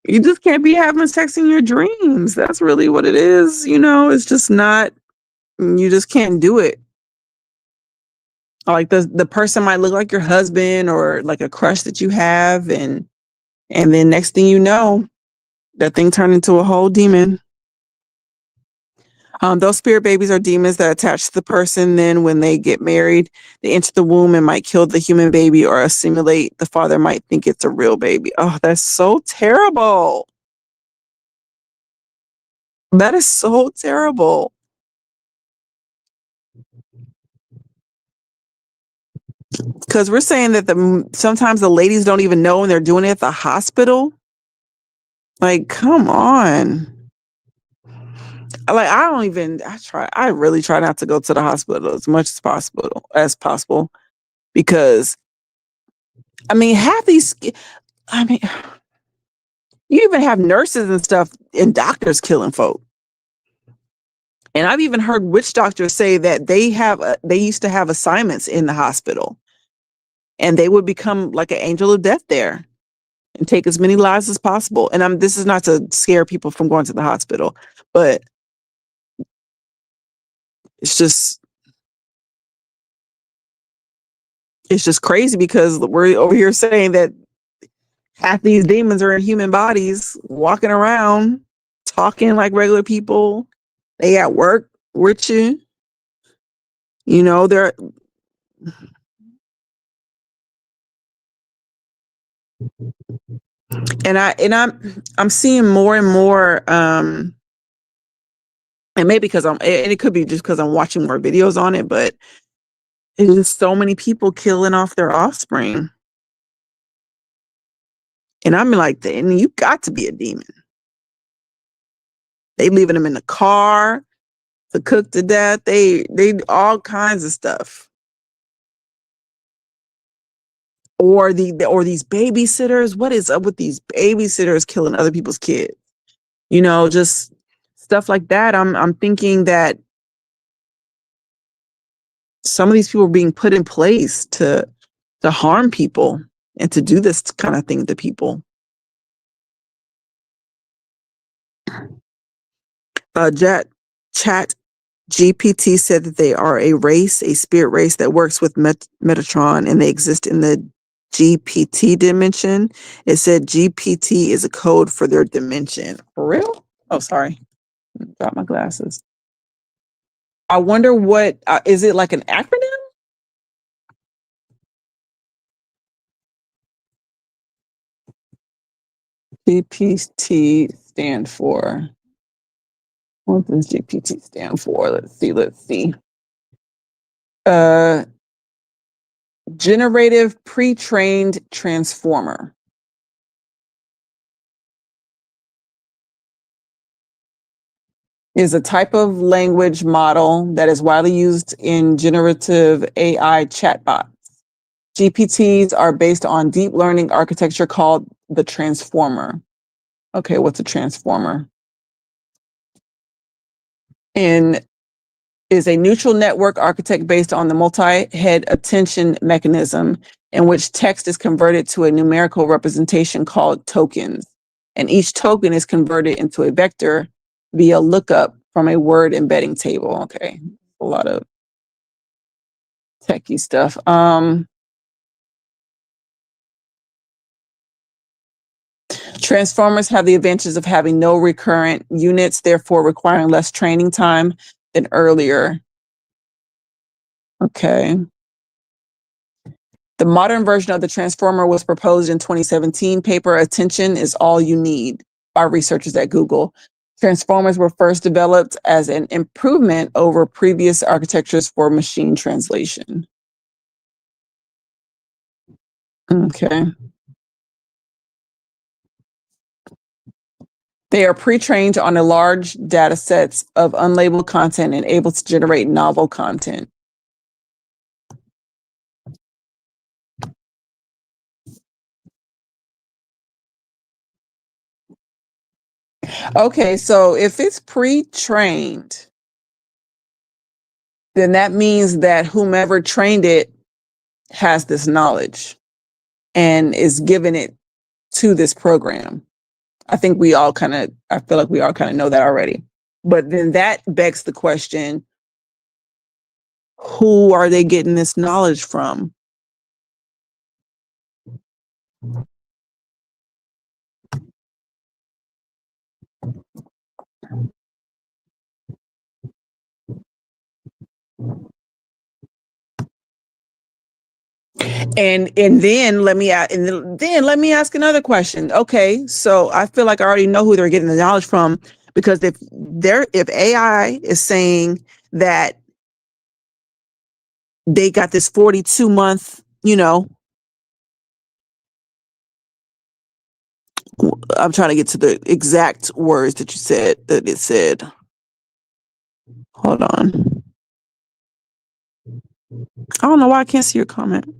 You just can't be having sex in your dreams. That's really what it is. It's just not, you just can't do it. Like the person might look like your husband or like a crush that you have. And then next thing you know, that thing turned into a whole demon. Those spirit babies are demons that attach to the person. Then when they get married, they enter the womb and might kill the human baby or assimilate. The father might think it's a real baby. Oh, that's so terrible. That is so terrible. Because we're saying that sometimes the ladies don't even know when they're doing it at the hospital. Like, come on. Like, I really try not to go to the hospital as much as possible, because I mean, you even have nurses and stuff and doctors killing folk. And I've even heard witch doctors say that they used to have assignments in the hospital and they would become like an angel of death there and take as many lives as possible. And this is not to scare people from going to the hospital, but it's just crazy because we're over here saying that half these demons are in human bodies, walking around, talking like regular people. They at work with you. They're I'm seeing more and more, and maybe because and it could be just because I'm watching more videos on it, but it's just so many people killing off their offspring. And I'm like, and you got to be a demon. They leaving them in the car to cook to death. They all kinds of stuff. Or these babysitters. What is up with these babysitters killing other people's kids? Just stuff like that. I'm thinking that some of these people are being put in place to harm people and to do this kind of thing to people. Chat GPT said that they are a spirit race that works with Metatron, and they exist in the GPT dimension. It said GPT is a code for their dimension. For real? Oh, sorry. Got my glasses. I wonder what, is it like an acronym? GPT stand for. What does GPT stand for? Let's see. Uh, generative pre-trained transformer. Is a type of language model that is widely used in generative AI chatbots. GPTs are based on deep learning architecture called the transformer. Okay, what's a transformer? And is a neutral network architect based on the multi-head attention mechanism in which text is converted to a numerical representation called tokens. And each token is converted into a vector via lookup from a word embedding table. Okay, a lot of techie stuff. Transformers have the advantages of having no recurrent units, therefore requiring less training time than earlier. Okay. The modern version of the transformer was proposed in 2017 paper Attention is All You Need by researchers at Google. Transformers were first developed as an improvement over previous architectures for machine translation. Okay. They are pre-trained on a large data sets of unlabeled content and able to generate novel content. Okay, so if it's pre-trained, then that means that whomever trained it has this knowledge and is giving it to this program. I think I feel like we all kind of know that already. But then that begs the question, who are they getting this knowledge from? And then let me ask another question. Okay, so I feel like I already know who they're getting the knowledge from, because if AI is saying that they got this 42-month, I'm trying to get to the exact words that it said. Hold on. I don't know why I can't see your comment.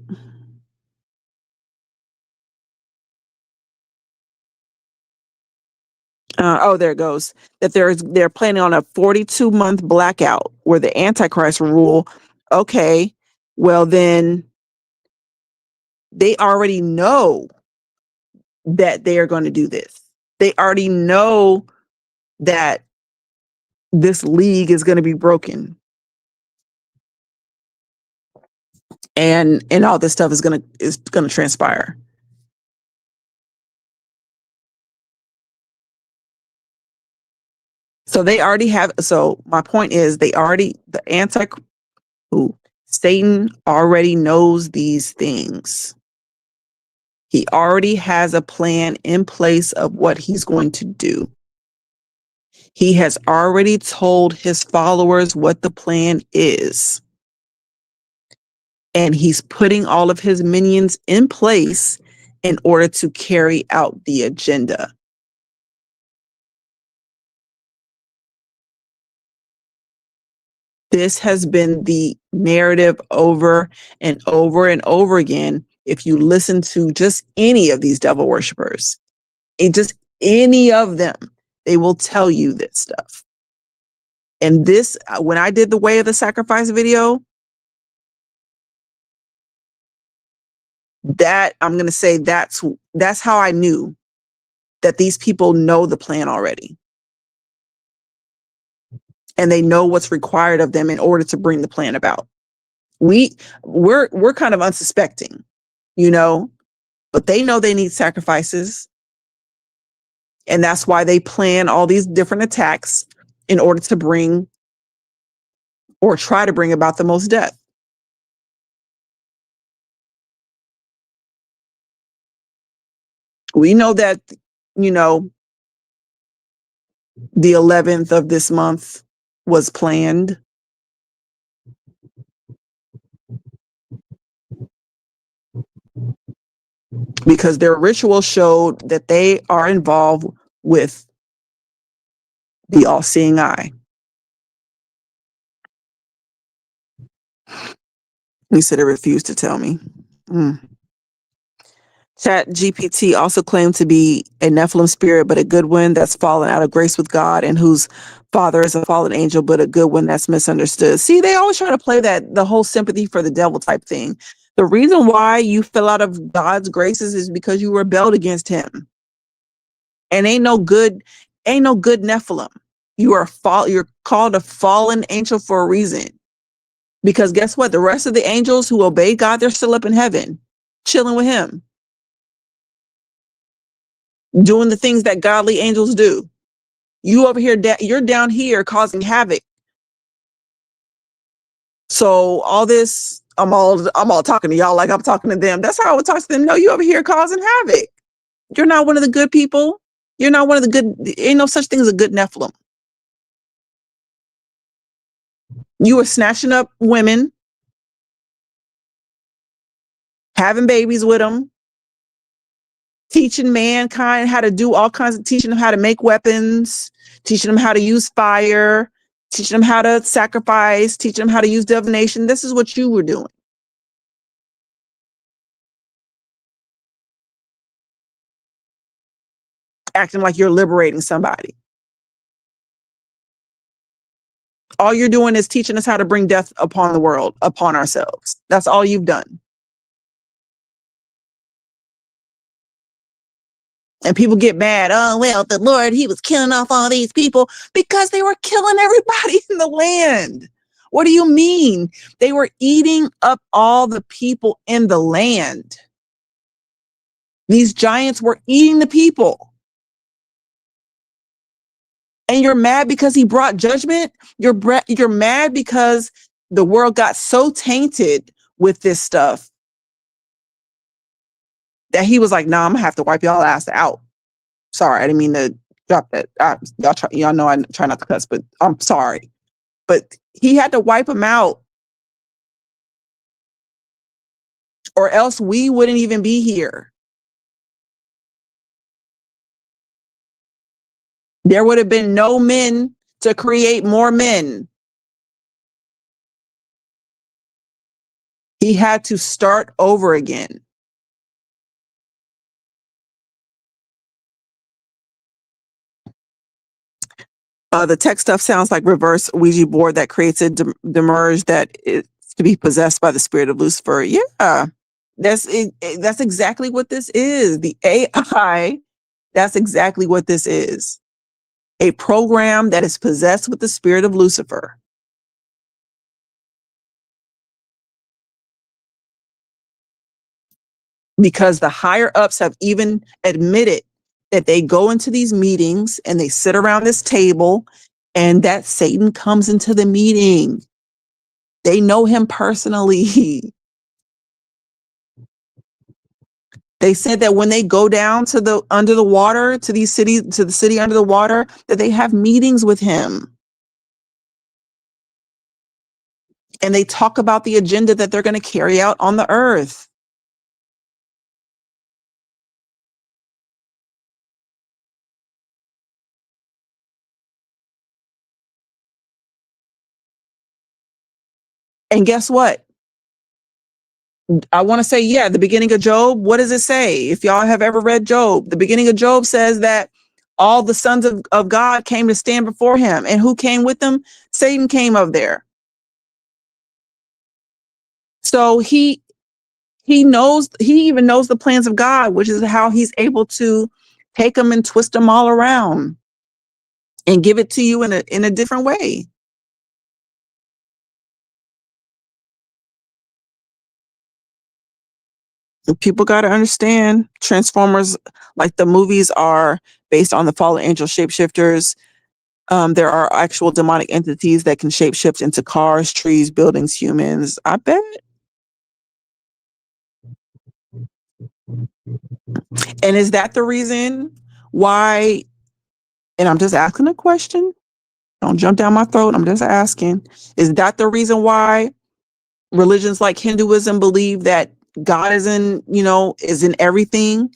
Oh, there it goes. That they're planning on a 42-month blackout where the Antichrist will rule. Okay, well then they already know that they are going to do this. They already know that this league is going to be broken, and all this stuff is going to transpire. So they already have. So my point is, Satan already knows these things. He already has a plan in place of what he's going to do. He has already told his followers what the plan is. And he's putting all of his minions in place in order to carry out the agenda. This has been the narrative over and over and over again. If you listen to just any of these devil worshipers, just any of them, they will tell you this stuff. And this, when I did the Way of the Sacrifice video, that I'm going to say that's how I knew that these people know the plan already. And they know what's required of them in order to bring the plan about. We're kind of unsuspecting, but they know they need sacrifices. And that's why they plan all these different attacks in order to bring or try to bring about the most death. We know that, the 11th of this month was planned. because their ritual showed that they are involved with the all-seeing eye. He said it refused to tell me. Chat GPT also claimed to be a Nephilim spirit, but a good one that's fallen out of grace with God and whose father is a fallen angel, but a good one that's misunderstood. See, they always try to play the whole sympathy for the devil type thing. The reason why you fell out of God's graces is because you rebelled against him. And ain't no good Nephilim. You're called a fallen angel for a reason. Because guess what? The rest of the angels who obey God, they're still up in heaven, chilling with him, doing the things that godly angels do. You over here, you're down here causing havoc. So all this, I'm all talking to y'all like I'm talking to them. That's how I would talk to them. No, you over here causing havoc. You're not one of the good people. You're not one of the good. Ain't no such thing as a good Nephilim. You were snatching up women, having babies with them, teaching mankind how to do all kinds of, teaching them how to make weapons, teaching them how to use fire, teaching them how to sacrifice, teaching them how to use divination. This is what you were doing. Acting like you're liberating somebody. All you're doing is teaching us how to bring death upon the world, upon ourselves. That's all you've done. And people get mad. Oh, well, the Lord, he was killing off all these people because they were killing everybody in the land. What do you mean? They were eating up all the people in the land. These giants were eating the people. And you're mad because he brought judgment? You're mad because the world got so tainted with this stuff that he was like, nah, I'm gonna have to wipe y'all ass out. Sorry, I didn't mean to drop that. Y'all know I try not to cuss, but I'm sorry. But he had to wipe them out, or else we wouldn't even be here. There would have been no men to create more men. He had to start over again. The tech stuff sounds like reverse Ouija board that creates a demerge that is to be possessed by the spirit of Lucifer. Yeah, that's exactly what this is. The AI, that's exactly what this is. A program that is possessed with the spirit of Lucifer. Because the higher ups have even admitted that they go into these meetings and they sit around this table and that Satan comes into the meeting. They know him personally. They said that when they go down to the under the water, to the city under the water, that they have meetings with him. And they talk about the agenda that they're going to carry out on the earth. And guess what? I want to say, yeah, the beginning of Job, what does it say? If y'all have ever read Job, the beginning of Job says that all the sons of God came to stand before him. And who came with them? Satan came up there. So he even knows the plans of God, which is how he's able to take them and twist them all around and give it to you in a different way. People got to understand, Transformers, like the movies, are based on the fallen angel shapeshifters. There are actual demonic entities that can shapeshift into cars, trees, buildings, humans. I bet. And is that the reason why? And I'm just asking a question. Don't jump down my throat. I'm just asking. Is that the reason why religions like Hinduism believe that God is in everything.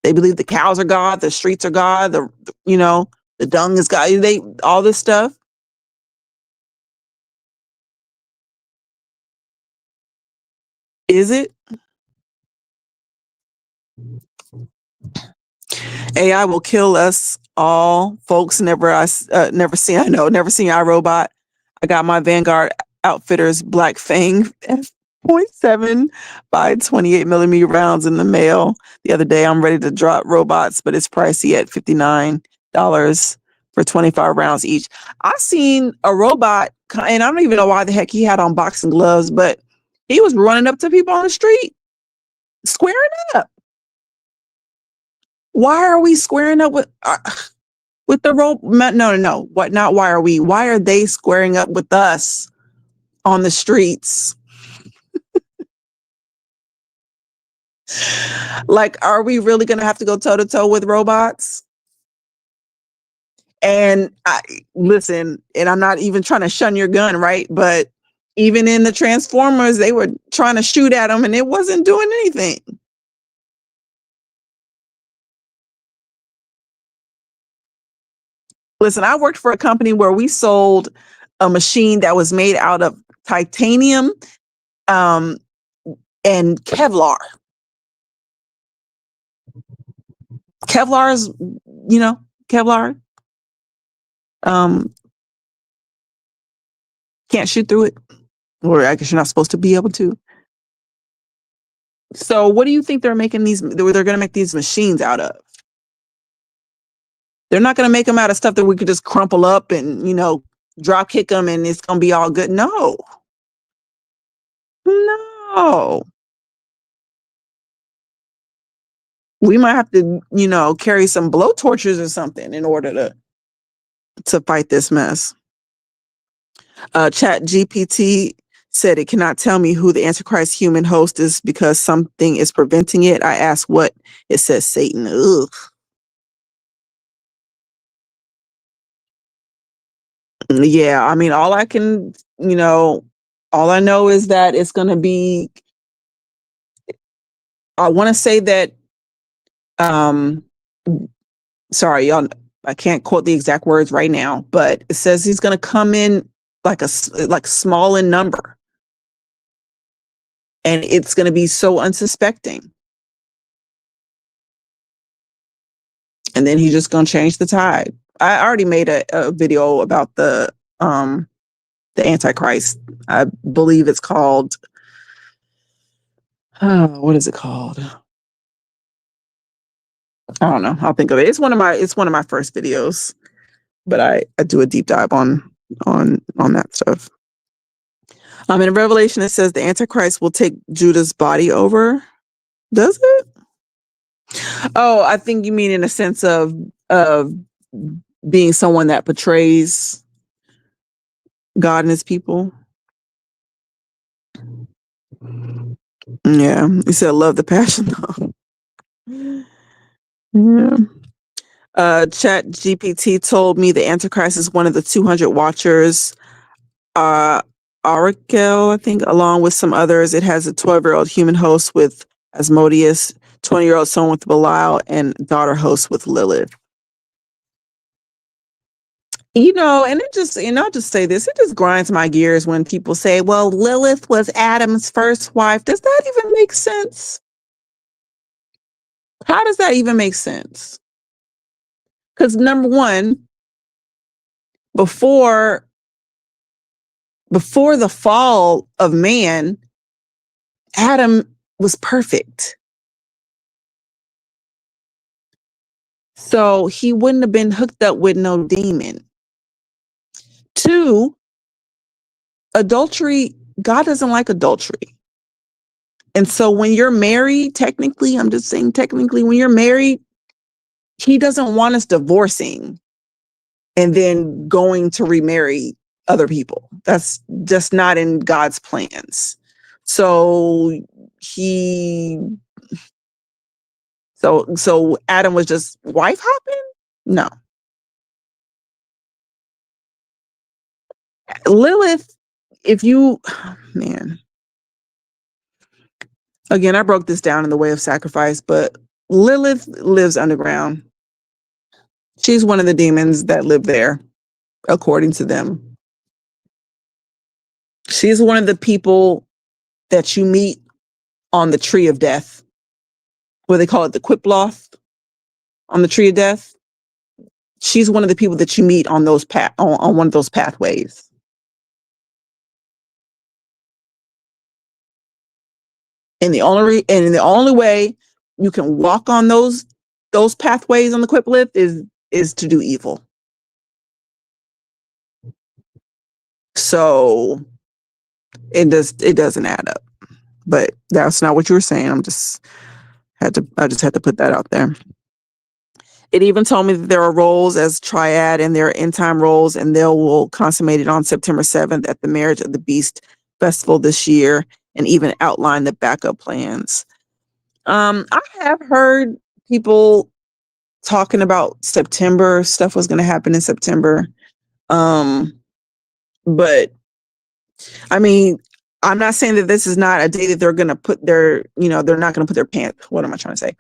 They believe the cows are God, the streets are God, the dung is God. All this stuff. Is it? AI will kill us all, folks. Never seen. I know. Never seen iRobot. I got my Vanguard Outfitters Black Fang F.7 by 28 millimeter rounds in the mail the other day. I'm ready to drop robots, but it's pricey at $59 for 25 rounds each. I seen a robot, and I don't even know why the heck he had on boxing gloves, but he was running up to people on the street, squaring up. Why are we squaring up with the rope? No. What? Not why are we? Why are they squaring up with us on the streets? Like, are we really going to have to go toe to toe with robots? And listen, and I'm not even trying to shun your gun, right? But even in the Transformers, they were trying to shoot at them and it wasn't doing anything. Listen, I worked for a company where we sold a machine that was made out of titanium and Kevlar. Kevlar is, Kevlar. Can't shoot through it, or I guess you're not supposed to be able to. So, what do you think they're making they're going to make these machines out of? They're not going to make them out of stuff that we could just crumple up and drop kick them and it's going to be all good. No. We might have to, carry some blow torches or something in order to fight this mess. Chat GPT said it cannot tell me who the Antichrist human host is because something is preventing it. I asked what it says Satan. Ugh. Yeah, I mean, all I know is that it's going to be, I want to say that, sorry, y'all, I can't quote the exact words right now, but it says he's going to come in like small in number. And it's going to be so unsuspecting. And then he's just going to change the tide. I already made a video about the Antichrist. I believe it's called, what is it called? I don't know. I'll think of it. It's one of my first videos, but I do a deep dive on that stuff. In Revelation, it says the Antichrist will take Judah's body over. Does it? Oh, I think you mean in a sense of being someone that betrays God and his people. Yeah, he said, "Love the passion." Yeah. Chat GPT told me the Antichrist is one of the 200 watchers. Oracle, I think, along with some others. It has a 12-year-old human host with Asmodeus, 20-year-old son with Belial, and daughter host with Lilith. And it just, I'll just say this, it just grinds my gears when people say, well, Lilith was Adam's first wife. Does that even make sense? How does that even make sense? Because number one, before the fall of man, Adam was perfect. So he wouldn't have been hooked up with no demon. Two, adultery, God doesn't like adultery. And so when you're married, technically, I'm just saying technically, when you're married, he doesn't want us divorcing and then going to remarry other people. That's just not in God's plans. So so Adam was just wife hopping? No. Lilith, man, Again, I broke this down in the way of sacrifice, but Lilith lives underground. She's one of the demons that live there, according to them. She's one of the people that you meet on the tree of death, where they call it the Quiploth, on the tree of death. She's one of the people that you meet on those on one of those pathways. And the only way you can walk on those pathways on the Quiploth is to do evil. So it doesn't add up. But that's not what you were saying. I just had to put that out there. It even told me that there are roles as triad and there are end time roles, and they will consummate it on September 7th at the Marriage of the Beast Festival this year, and even outline the backup plans. I have heard people talking about September, stuff was going to happen in September. But I mean, I'm not saying that this is not a day that they're going to put their, they're not going to put their pants. What am I trying to say?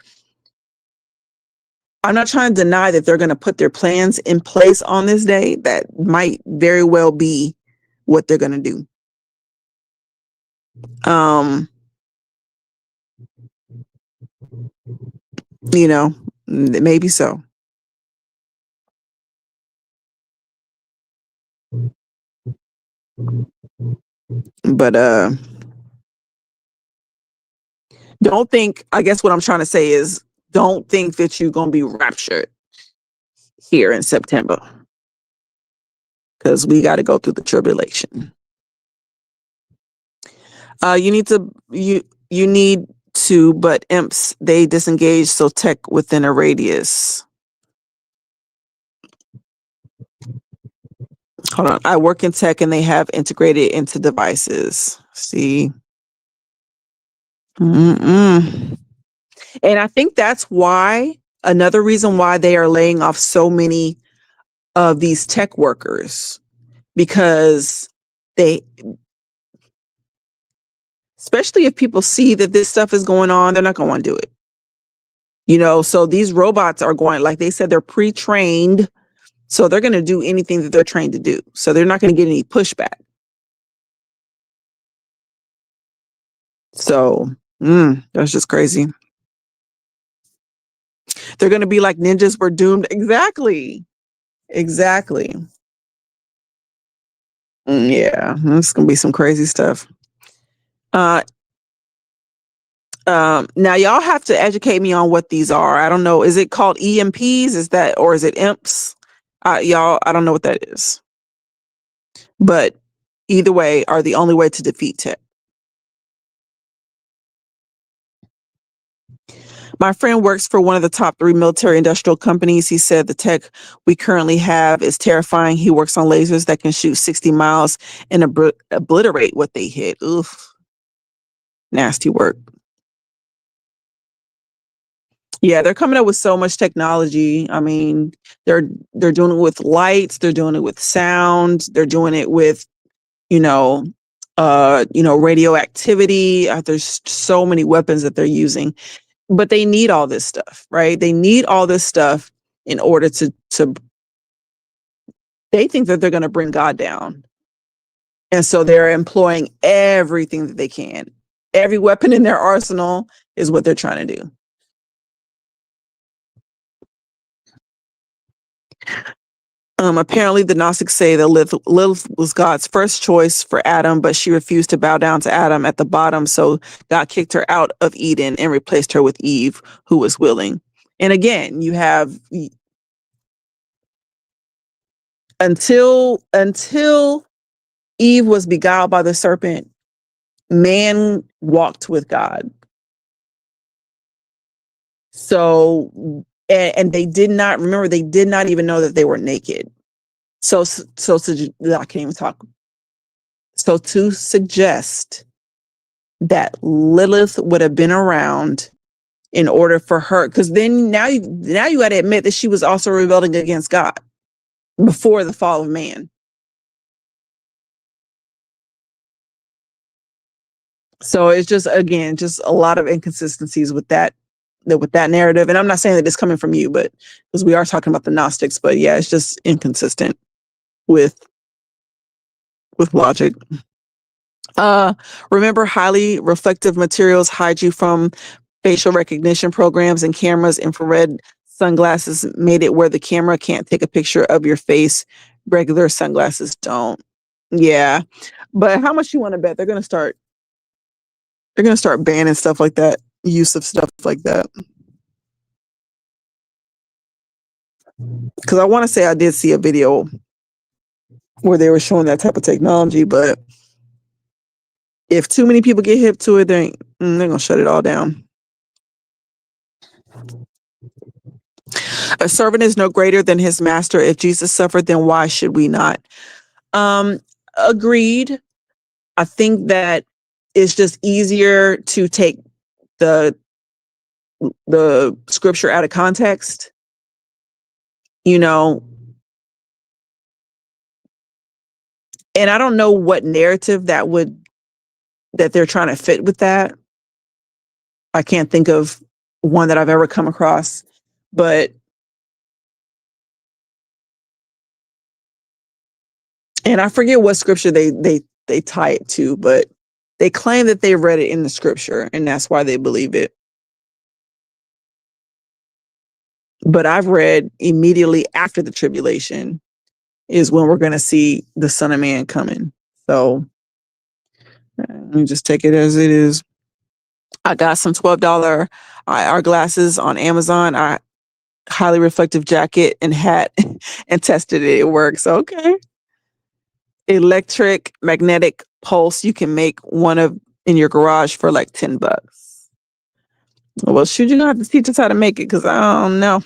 I'm not trying to deny that they're going to put their plans in place on this day. That might very well be what they're going to do. Maybe so. But don't think, I guess what I'm trying to say is, don't think that you're going to be raptured here in September, because we got to go through the tribulation. You need to, but imps, they disengage, so tech within a radius. Hold on. I work in tech and they have integrated into devices. See? And I think that's why, another reason why they are laying off so many of these tech workers, because especially if people see that this stuff is going on, they're not going to want to do it. So these robots are going, like they said, they're pre-trained. So they're going to do anything that they're trained to do. So they're not going to get any pushback. So that's just crazy. They're going to be like ninjas were doomed. Exactly. Yeah, it's going to be some crazy stuff. Now y'all have to educate me on what these are. I don't know. Is it called EMPs? Is that, or is it imps? Y'all, I don't know what that is. But either way are the only way to defeat tech. My friend works for one of the top 3 military industrial companies. He said the tech we currently have is terrifying. He works on lasers that can shoot 60 miles and obliterate what they hit. Oof. Nasty work. Yeah, they're coming up with so much technology. I mean, they're doing it with lights, they're doing it with sound, they're doing it with, radioactivity. There's so many weapons that they're using. But they need all this stuff, right? They need all this stuff in order to they think that they're going to bring God down. And so they're employing everything that they can. Every weapon in their arsenal is what they're trying to do. Apparently the Gnostics say that Lilith was God's first choice for Adam, but she refused to bow down to Adam at the bottom. So God kicked her out of Eden and replaced her with Eve, who was willing. And again, you have until Eve was beguiled by the serpent, man walked with God. So, and they did not even know that they were naked. So I can't even talk. So to suggest that Lilith would have been around in order for her, because then now you got to admit that she was also rebelling against God before the fall of man. So it's just, again, just a lot of inconsistencies with that narrative. And I'm not saying that it's coming from you, but because we are talking about the Gnostics, but yeah, it's just inconsistent with logic. Remember, highly reflective materials hide you from facial recognition programs and cameras. Infrared sunglasses made it where the camera can't take a picture of your face. Regular sunglasses don't. Yeah. But how much you want to bet they're going to start banning stuff like that, use of stuff like that? Because I want to say I did see a video where they were showing that type of technology, but if too many people get hip to it, they're going to shut it all down. A servant is no greater than his master. If Jesus suffered, then why should we not? Agreed. I think that it's just easier to take the scripture out of context, you know. And I don't know what narrative that they're trying to fit with that. I can't think of one that I've ever come across, but and I forget what scripture they tie it to, but they claim that they read it in the scripture and that's why they believe it. But I've read immediately after the tribulation is when we're going to see the Son of Man coming. So let me just take it as it is. I got some $12 IR glasses on Amazon. I highly reflective jacket and hat and tested it. It works. Okay. Electric magnetic pulse. You can make one of in your garage for like $10. Well, shoot, you're gonna have to teach us how to make it because I don't know.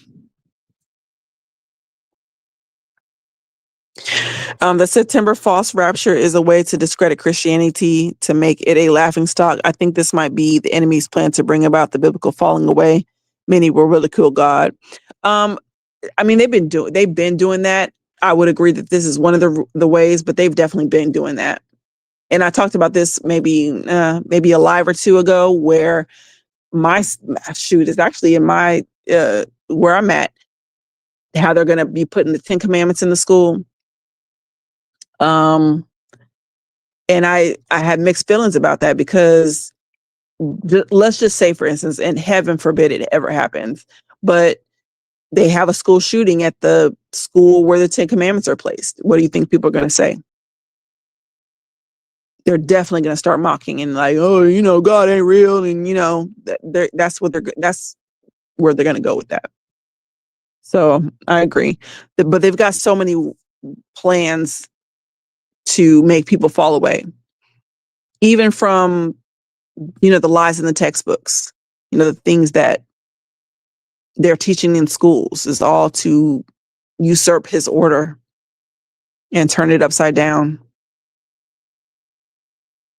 The September false rapture is a way to discredit Christianity, to make it a laughingstock. I think this might be the enemy's plan to bring about the biblical falling away. Many will ridicule God. I mean, they've been doing that. I would agree that this is one of the ways, but they've definitely been doing that. And I talked about this maybe a live or two ago, where my shoot is actually in my where I'm at, how they're going to be putting the 10 commandments in the school. And I had mixed feelings about that because let's just say, for instance, and heaven forbid it ever happens, but they have a school shooting at the school where the 10 commandments are placed. What do you think people are going to say? They're definitely going to start mocking and like, oh, you know, God ain't real. And, you know, that's where they're going to go with that. So I agree. But they've got so many plans to make people fall away, even from, you know, the lies in the textbooks, you know, the things that they're teaching in schools is all to usurp his order and turn it upside down.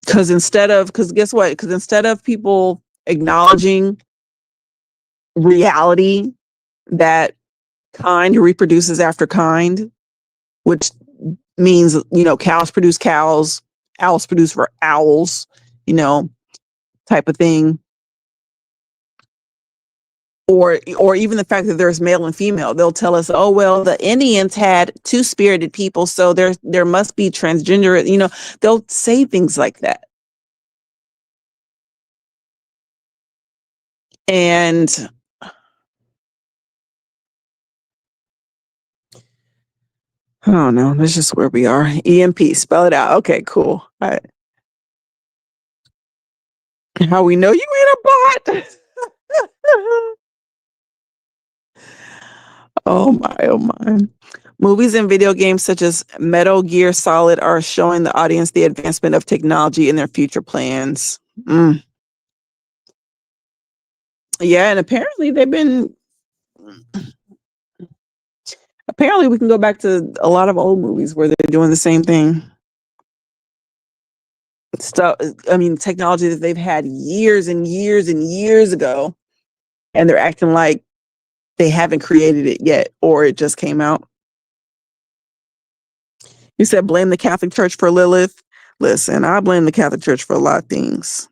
Because guess what? Because instead of people acknowledging reality, that kind reproduces after kind, which means, you know, cows produce cows, owls produce for owls, you know, type of thing. Or even the fact that there's male and female. They'll tell us, oh, well, the Indians had two-spirited people, so there must be transgender, you know, they'll say things like that. And oh no, that's just where we are. EMP, spell it out. Okay, cool. All right. How we know you ain't a bot? Oh my, oh my. Movies and video games such as Metal Gear Solid are showing the audience the advancement of technology and their future plans. Yeah, and apparently we can go back to a lot of old movies where they're doing the same thing. Stuff, I mean, technology that they've had years and years and years ago, and they're acting like they haven't created it yet, or it just came out. You said blame the Catholic Church for Lilith. Listen, I blame the Catholic Church for a lot of things.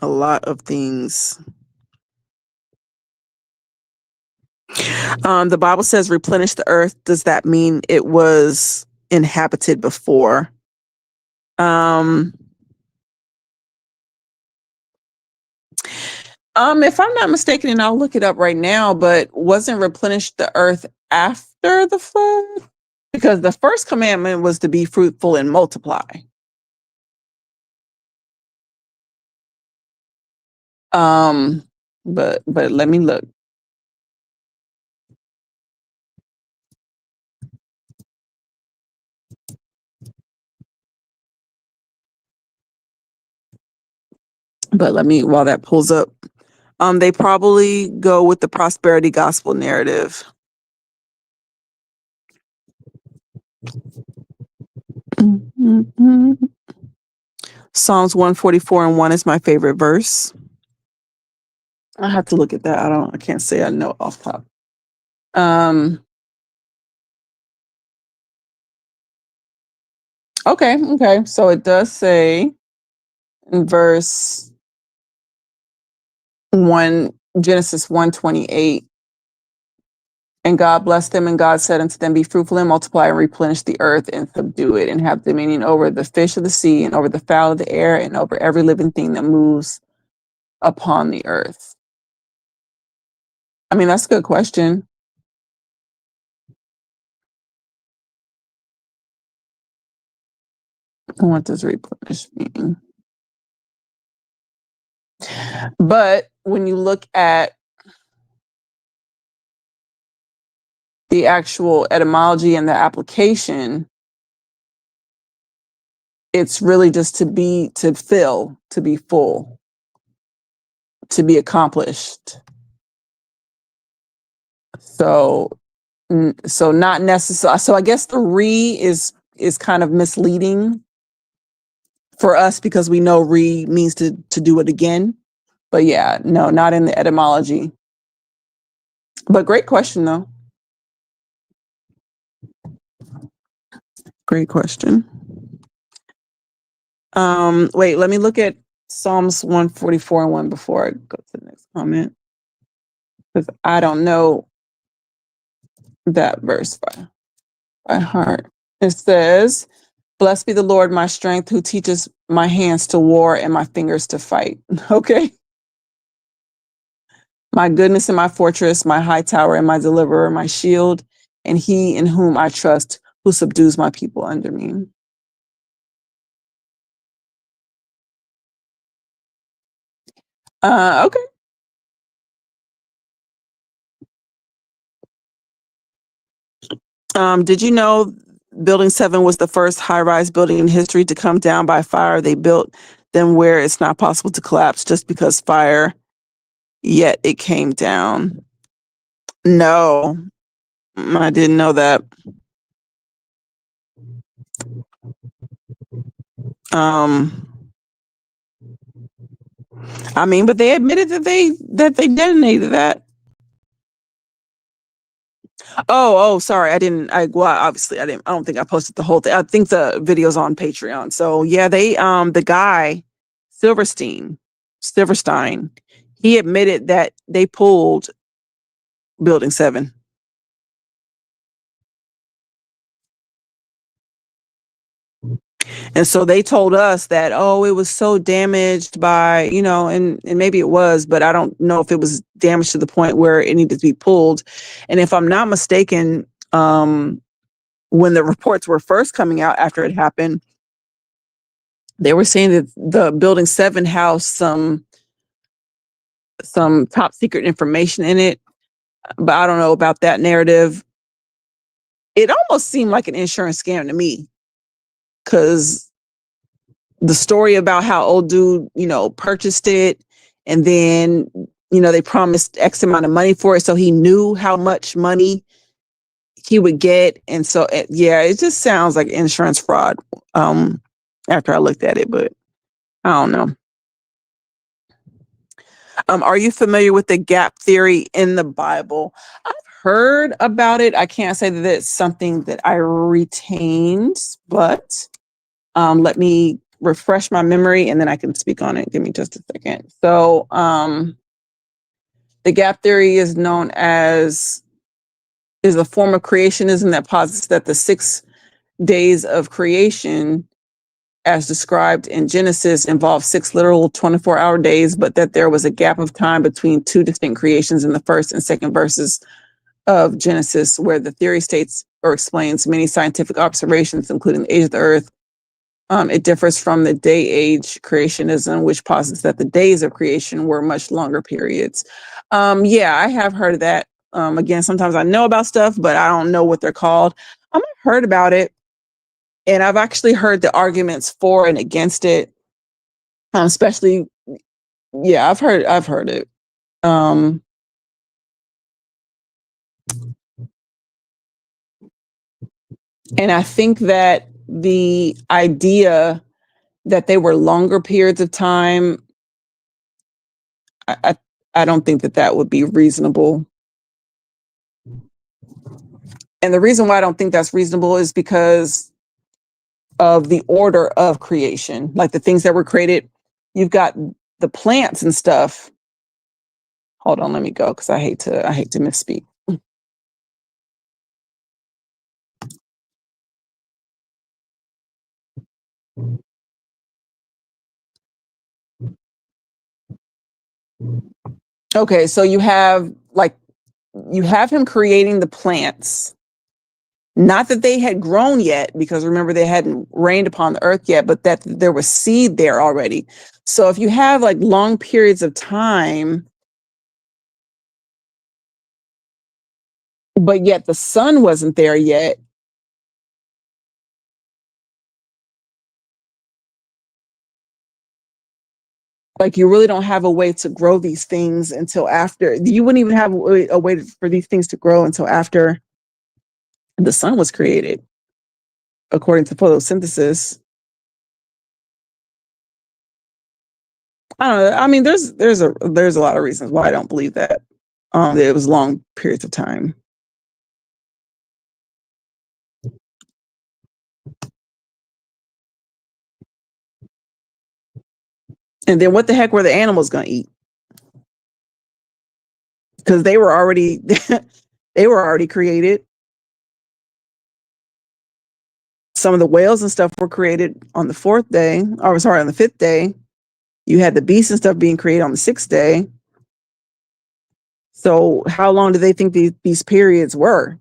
A lot of things. The Bible says replenish the earth. Does that mean it was inhabited before? If I'm not mistaken, and I'll look it up right now, but wasn't replenish the earth after the flood? Because the first commandment was to be fruitful and multiply. But let me look. But let me, while that pulls up, they probably go with the prosperity gospel narrative. Psalms 144:1 is my favorite verse. I have to look at that. I can't say I know off top. Okay. So it does say in verse 1, Genesis 1:28. And God blessed them, and God said unto them, be fruitful and multiply and replenish the earth and subdue it and have dominion over the fish of the sea and over the fowl of the air and over every living thing that moves upon the earth. I mean, that's a good question. What does replenish mean? But when you look at the actual etymology and the application, it's really just to fill, to be full, to be accomplished. So not necessarily. So I guess the is kind of misleading for us because we know means to do it again. But yeah, no, not in the etymology. But great question though. Great question. Wait, let me look at Psalms 144:1 before I go to the next comment. Because I don't know that verse by heart. It says, blessed be the Lord, my strength, who teaches my hands to war and my fingers to fight. Okay. My goodness and my fortress, my high tower and my deliverer, my shield, and he in whom I trust, who subdues my people under me. Okay. Did you know Building 7 was the first high-rise building in history to come down by fire? They built them where it's not possible to collapse just because fire, yet it came down. No, I didn't know that. I mean, but they admitted that they detonated that. Oh, sorry. Obviously I don't think I posted the whole thing. I think the video's on Patreon. So yeah, they, the guy, Silverstein, he admitted that they pulled Building 7. And so they told us that, oh, it was so damaged by, and maybe it was, but I don't know if it was damaged to the point where it needed to be pulled. And if I'm not mistaken, when the reports were first coming out after it happened, they were saying that the Building 7 housed some top secret information in it, but I don't know about that narrative. It almost seemed like an insurance scam to me, because the story about how old dude, purchased it, and then, they promised X amount of money for it, so he knew how much money he would get, and so yeah, it just sounds like insurance fraud. After I looked at it, but I don't know. Are you familiar with the gap theory in the Bible? I've heard about it. I can't say that it's something that I retained, but let me refresh my memory and then I can speak on it. Give me just a second. So the gap theory is a form of creationism that posits that the 6 days of creation as described in Genesis involve 6 literal 24-hour days, but that there was a gap of time between 2 distinct creations in the first and second verses of Genesis, where the theory states or explains many scientific observations, including the age of the earth. It differs from the day-age creationism, which posits that the days of creation were much longer periods. Yeah, I have heard of that. Again, sometimes I know about stuff, but I don't know what they're called. I've heard about it. And I've actually heard the arguments for and against it, especially, yeah, I've heard it. And I think that the idea that they were longer periods of time, I don't think that would be reasonable. And the reason why I don't think that's reasonable is because of the order of creation, like the things that were created. You've got the plants and stuff. Hold on, let me go because I hate to misspeak. Okay, so you have him creating the plants. Not that they had grown yet, because remember they hadn't rained upon the earth yet, but that there was seed there already. So if you have like long periods of time, but yet the sun wasn't there yet, like you really don't have a way to grow these things until after. You wouldn't even have a way for these things to grow until after the sun was created, according to photosynthesis. I don't know. I mean, there's a lot of reasons why I don't believe that it was long periods of time. And then what the heck were the animals going to eat? Because they were already created. Some of the whales and stuff were created on the 4th day, or sorry, on the 5th day. You had the beasts and stuff being created on the 6th day. So how long do they think these periods were?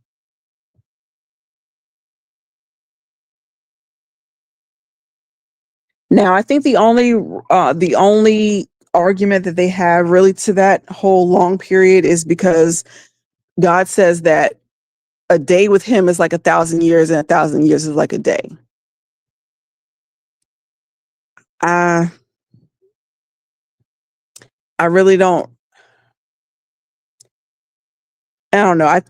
Now, I think the only argument that they have really to that whole long period is because God says that a day with him is like 1,000 years and 1,000 years is like a day. I really don't. I don't know. I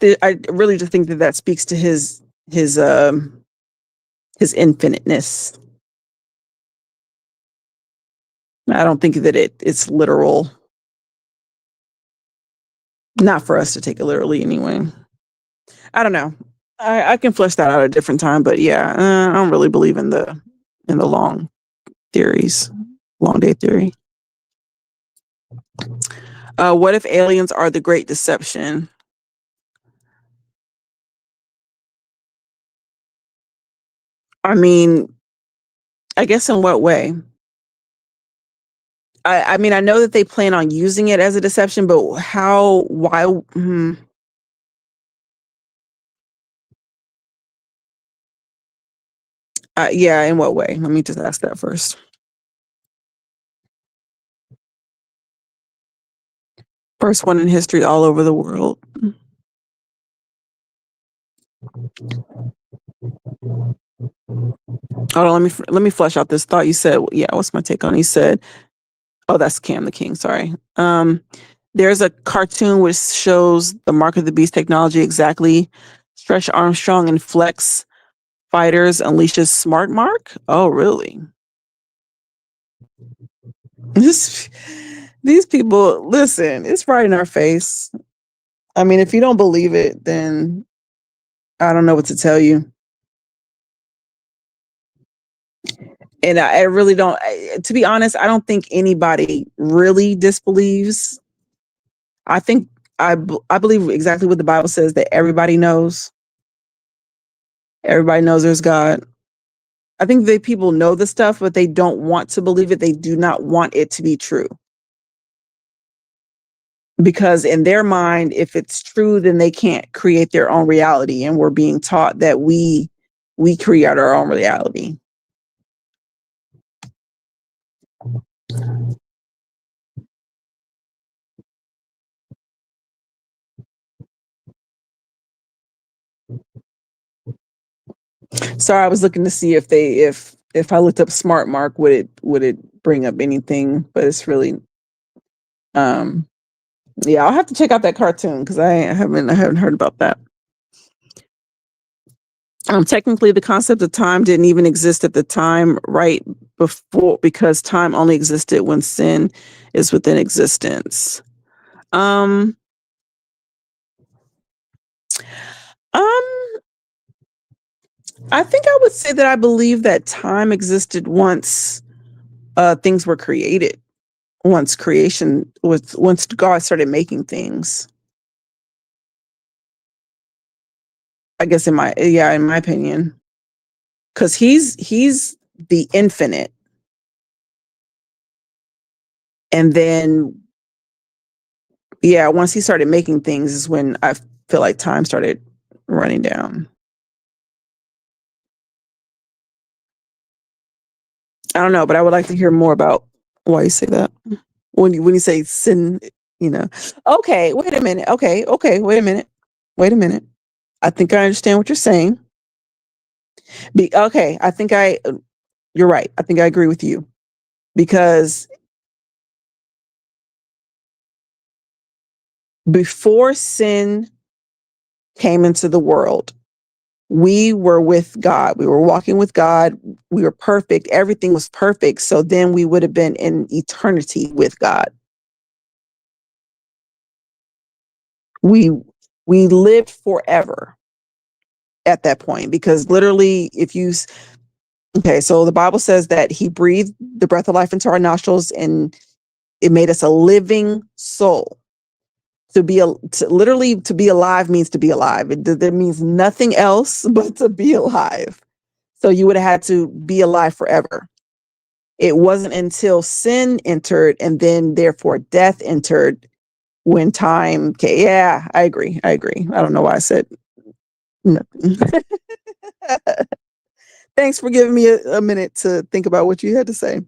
really just think that speaks to his infiniteness. I don't think that it's literal. Not for us to take it literally anyway. I don't know. I can flesh that out at a different time, but yeah, I don't really believe in the long theories, long day theory. What if aliens are the great deception? I mean, I guess in what way? I mean, I know that they plan on using it as a deception, but how, why? Yeah, in what way? Let me just ask that first. First one in history all over the world. Hold on, let me flesh out this thought. You said, yeah, what's my take on it? You said, oh, that's Cam the King, sorry. There's a cartoon which shows the Mark of the Beast technology exactly. Stretch Armstrong and Flex Fighters unleashes Smart Mark. Oh, really? These people, listen, it's right in our face. I mean, if you don't believe it, then I don't know what to tell you. And I really don't, to be honest, I don't think anybody really disbelieves. I think I believe exactly what the Bible says, that everybody knows. Everybody knows there's God. I think that people know the stuff, but they don't want to believe it. They do not want it to be true. Because in their mind, if it's true, then they can't create their own reality. And we're being taught that we create our own reality. Sorry, I was looking to see if I looked up Smart Mark, would it bring up anything? But it's really, yeah, I'll have to check out that cartoon because I haven't heard about that. Technically, the concept of time didn't even exist at the time, right before, because time only existed when sin is within existence. Um, I think I would say that I believe that time existed once things were created. Once God started making things. I guess in my opinion, because he's the infinite, and then once he started making things is when I feel like time started running down. I don't know, but I would like to hear more about why you say that. When you say sin, Okay, wait a minute. Okay, wait a minute. Wait a minute. I think I understand what you're saying. I think you're right. I think I agree with you, because before sin came into the world, we were with God. We were walking with God. We were perfect. Everything was perfect. So then we would have been in eternity with God. We lived forever at that point, because literally so the Bible says that he breathed the breath of life into our nostrils and it made us a living soul. To be alive means to be alive. That means nothing else but to be alive. So you would have had to be alive forever. It wasn't until sin entered and then therefore death entered when time came. Yeah, I agree. I don't know why I said nothing. Thanks for giving me a minute to think about what you had to say.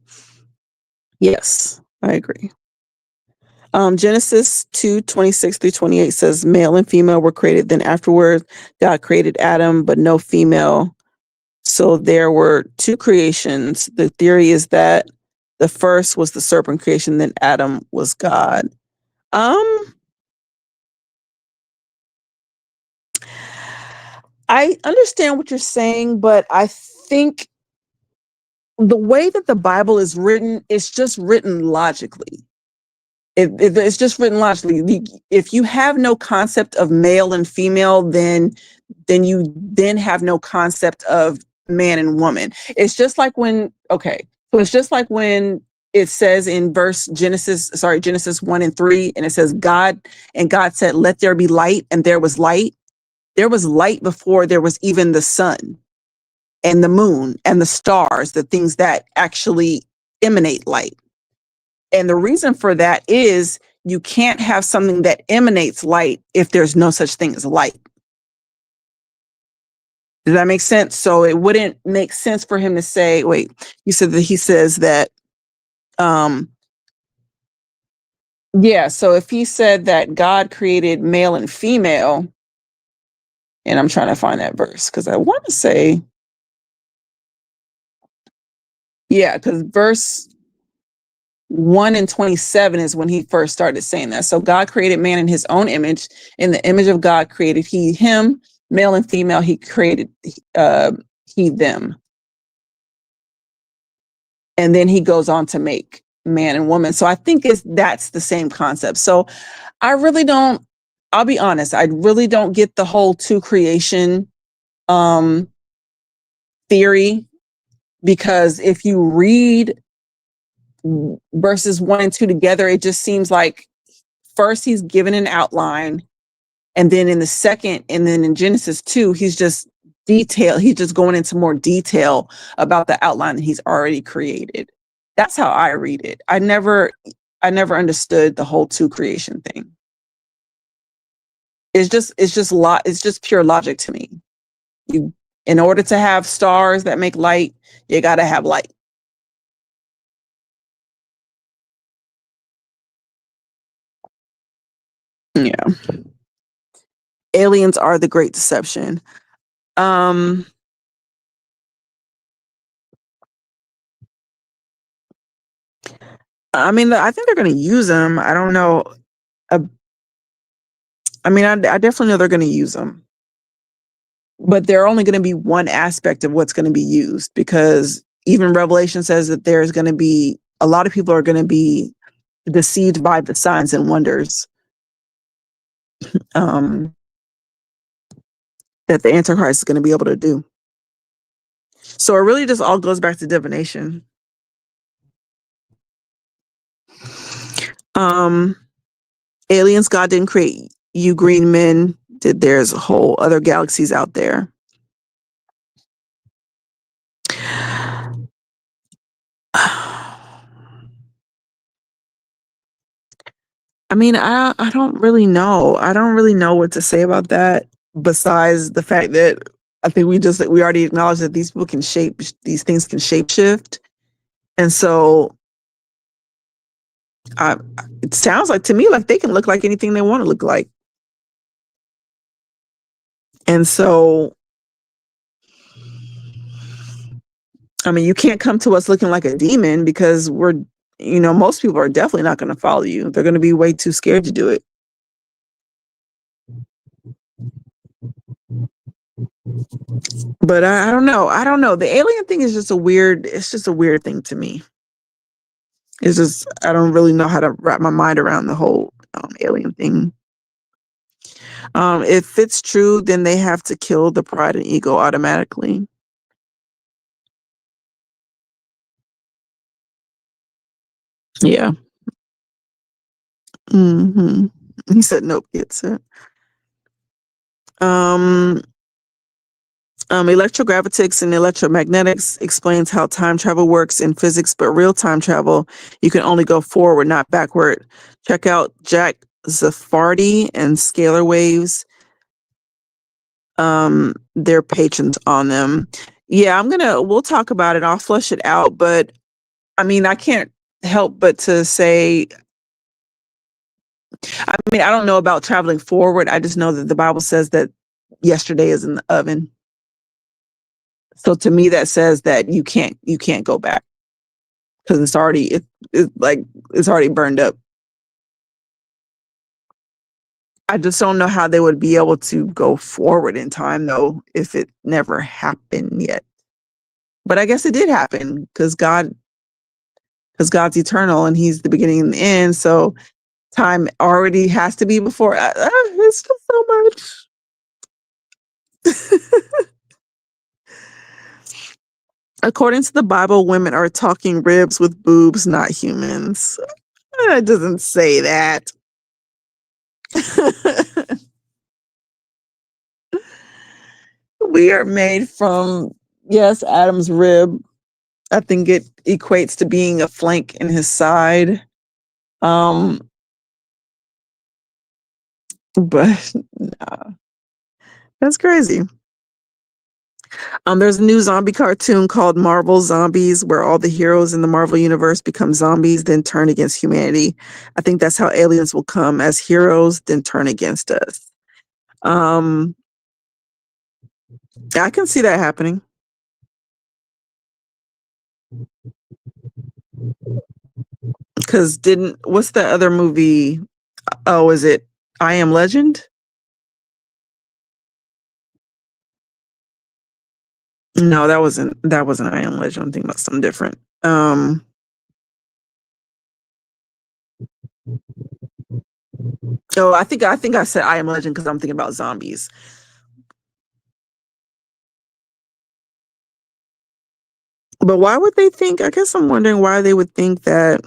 Yes, I agree. Genesis 2:26-28 says, male and female were created. Then afterward, God created Adam, but no female. So there were two creations. The theory is that the first was the serpent creation, then Adam was God. I understand what you're saying, but I think the way that the Bible is written, it's just written logically. It's just written logically. If you have no concept of male and female, then you have no concept of man and woman. It's just like when it says in Genesis 1:3, and it says God said, let there be light, and there was light. There was light before there was even the sun and the moon and the stars, the things that actually emanate light. And the reason for that is you can't have something that emanates light if there's no such thing as light. Does that make sense? So it wouldn't make sense for him to say, wait, you said that he says that, so if he said that God created male and female, and I'm trying to find that verse because I want to say, because verse 1:27 is when he first started saying that. So God created man in his own image. In the image of God created he him, male and female, he created he them. And then he goes on to make man and woman. So I think that's the same concept. So I'll be honest, I really don't get the whole two creation theory, because if you read verses 1 and 2 together, it just seems like first he's given an outline, and then in the second, and then in Genesis 2, he's just going into more detail about the outline that he's already created. That's how I read it. I never understood the whole 2 creation thing. It's just pure logic to me. In order to have stars that make light, you got to have light. Yeah. Aliens are the great deception. I mean, I think they're going to use them. I don't know. I mean, I definitely know they're going to use them. But they're only going to be one aspect of what's going to be used, because even Revelation says that there's going to be a lot of people are going to be deceived by the signs and wonders that the Antichrist is going to be able to do. So it really just all goes back to divination. Aliens, God didn't create you green men. There's a whole other galaxies out there. I mean, I don't really know. I don't really know what to say about that, besides the fact that I think we already acknowledged that these things can shape shift. And so it sounds like to me like they can look like anything they want to look like. And so, I mean, you can't come to us looking like a demon, because most people are definitely not going to follow you. They're going to be way too scared to do it. But I don't know. I don't know. The alien thing is just it's just a weird thing to me. It's just, I don't really know how to wrap my mind around the whole alien thing. If it's true, then they have to kill the pride and ego automatically. Yeah. Mm-hmm. He said, nope, gets it. Electrogravitics and electromagnetics explains how time travel works in physics, but real time travel, you can only go forward, not backward. Check out Jack Zaffardi and Scalar Waves. Their patrons on them. Yeah, we'll talk about it. I'll flush it out, but I mean, I can't help but to say, I mean, I don't know about traveling forward. I just know that the Bible says that yesterday is in the oven. So to me, that says that you can't go back, because it's already burned up. I just don't know how they would be able to go forward in time, though, if it never happened yet. But I guess it did happen, because God's eternal and he's the beginning and the end. So time already has to be before. It's just so much. According to the Bible, women are talking ribs with boobs, not humans. It doesn't say that. We are made from, yes, Adam's rib. I think it equates to being a flank in his side. But nah, that's crazy. There's a new zombie cartoon called Marvel Zombies, where all the heroes in the Marvel universe become zombies, then turn against humanity. I think that's how aliens will come, as heroes, then turn against us. I can see that happening. Because what's the other movie? Oh, is it I Am Legend? No, that wasn't I Am Legend. I'm thinking about something different. Oh, I think I said I Am Legend because I'm thinking about zombies. But why would they think? I guess I'm wondering why they would think that.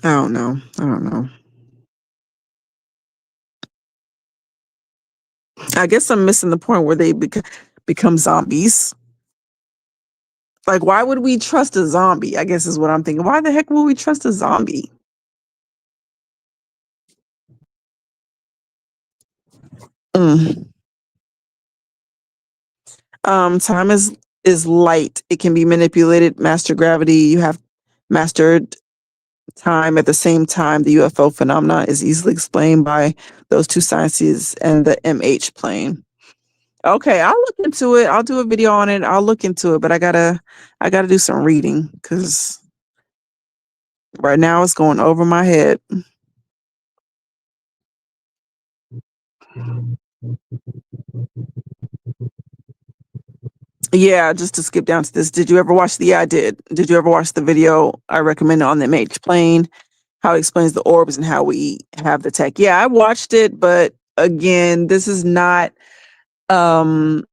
I don't know. I don't know. I guess I'm missing the point where they become zombies. Like, why would we trust a zombie? I guess is what I'm thinking. Why the heck would we trust a zombie? Mm. Time is light. It can be manipulated. Master gravity. You have mastered time. At the same time, the UFO phenomena is easily explained by those two sciences and the MH plane. Okay, I'll look into it. I'll do a video on it. I'll look into it, but I gotta do some reading because right now it's going over my head. Yeah, just to skip down to this. Did you ever watch the? Yeah, I did. Did you ever watch the video I recommended on the MH plane? How it explains the orbs and how we have the tech. Yeah, I watched it, but again, this is not. Um,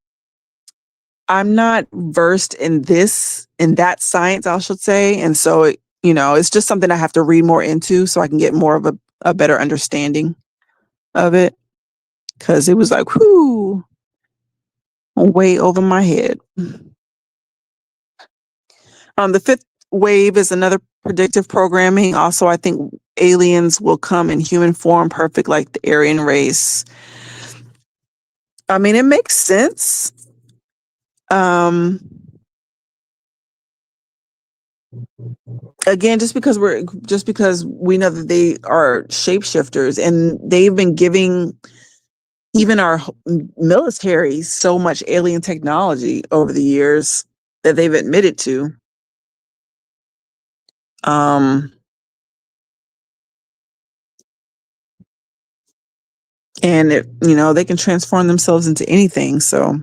I'm not versed in that science, I should say, and so it's just something I have to read more into so I can get more of a better understanding of it. Because it was like, whoo, way over my head. The fifth wave is another predictive programming. Also, I think aliens will come in human form, perfect like the Aryan race. I mean, it makes sense. Again, just because we know that they are shapeshifters, and they've been giving even our military so much alien technology over the years that they've admitted to. And they can transform themselves into anything. So,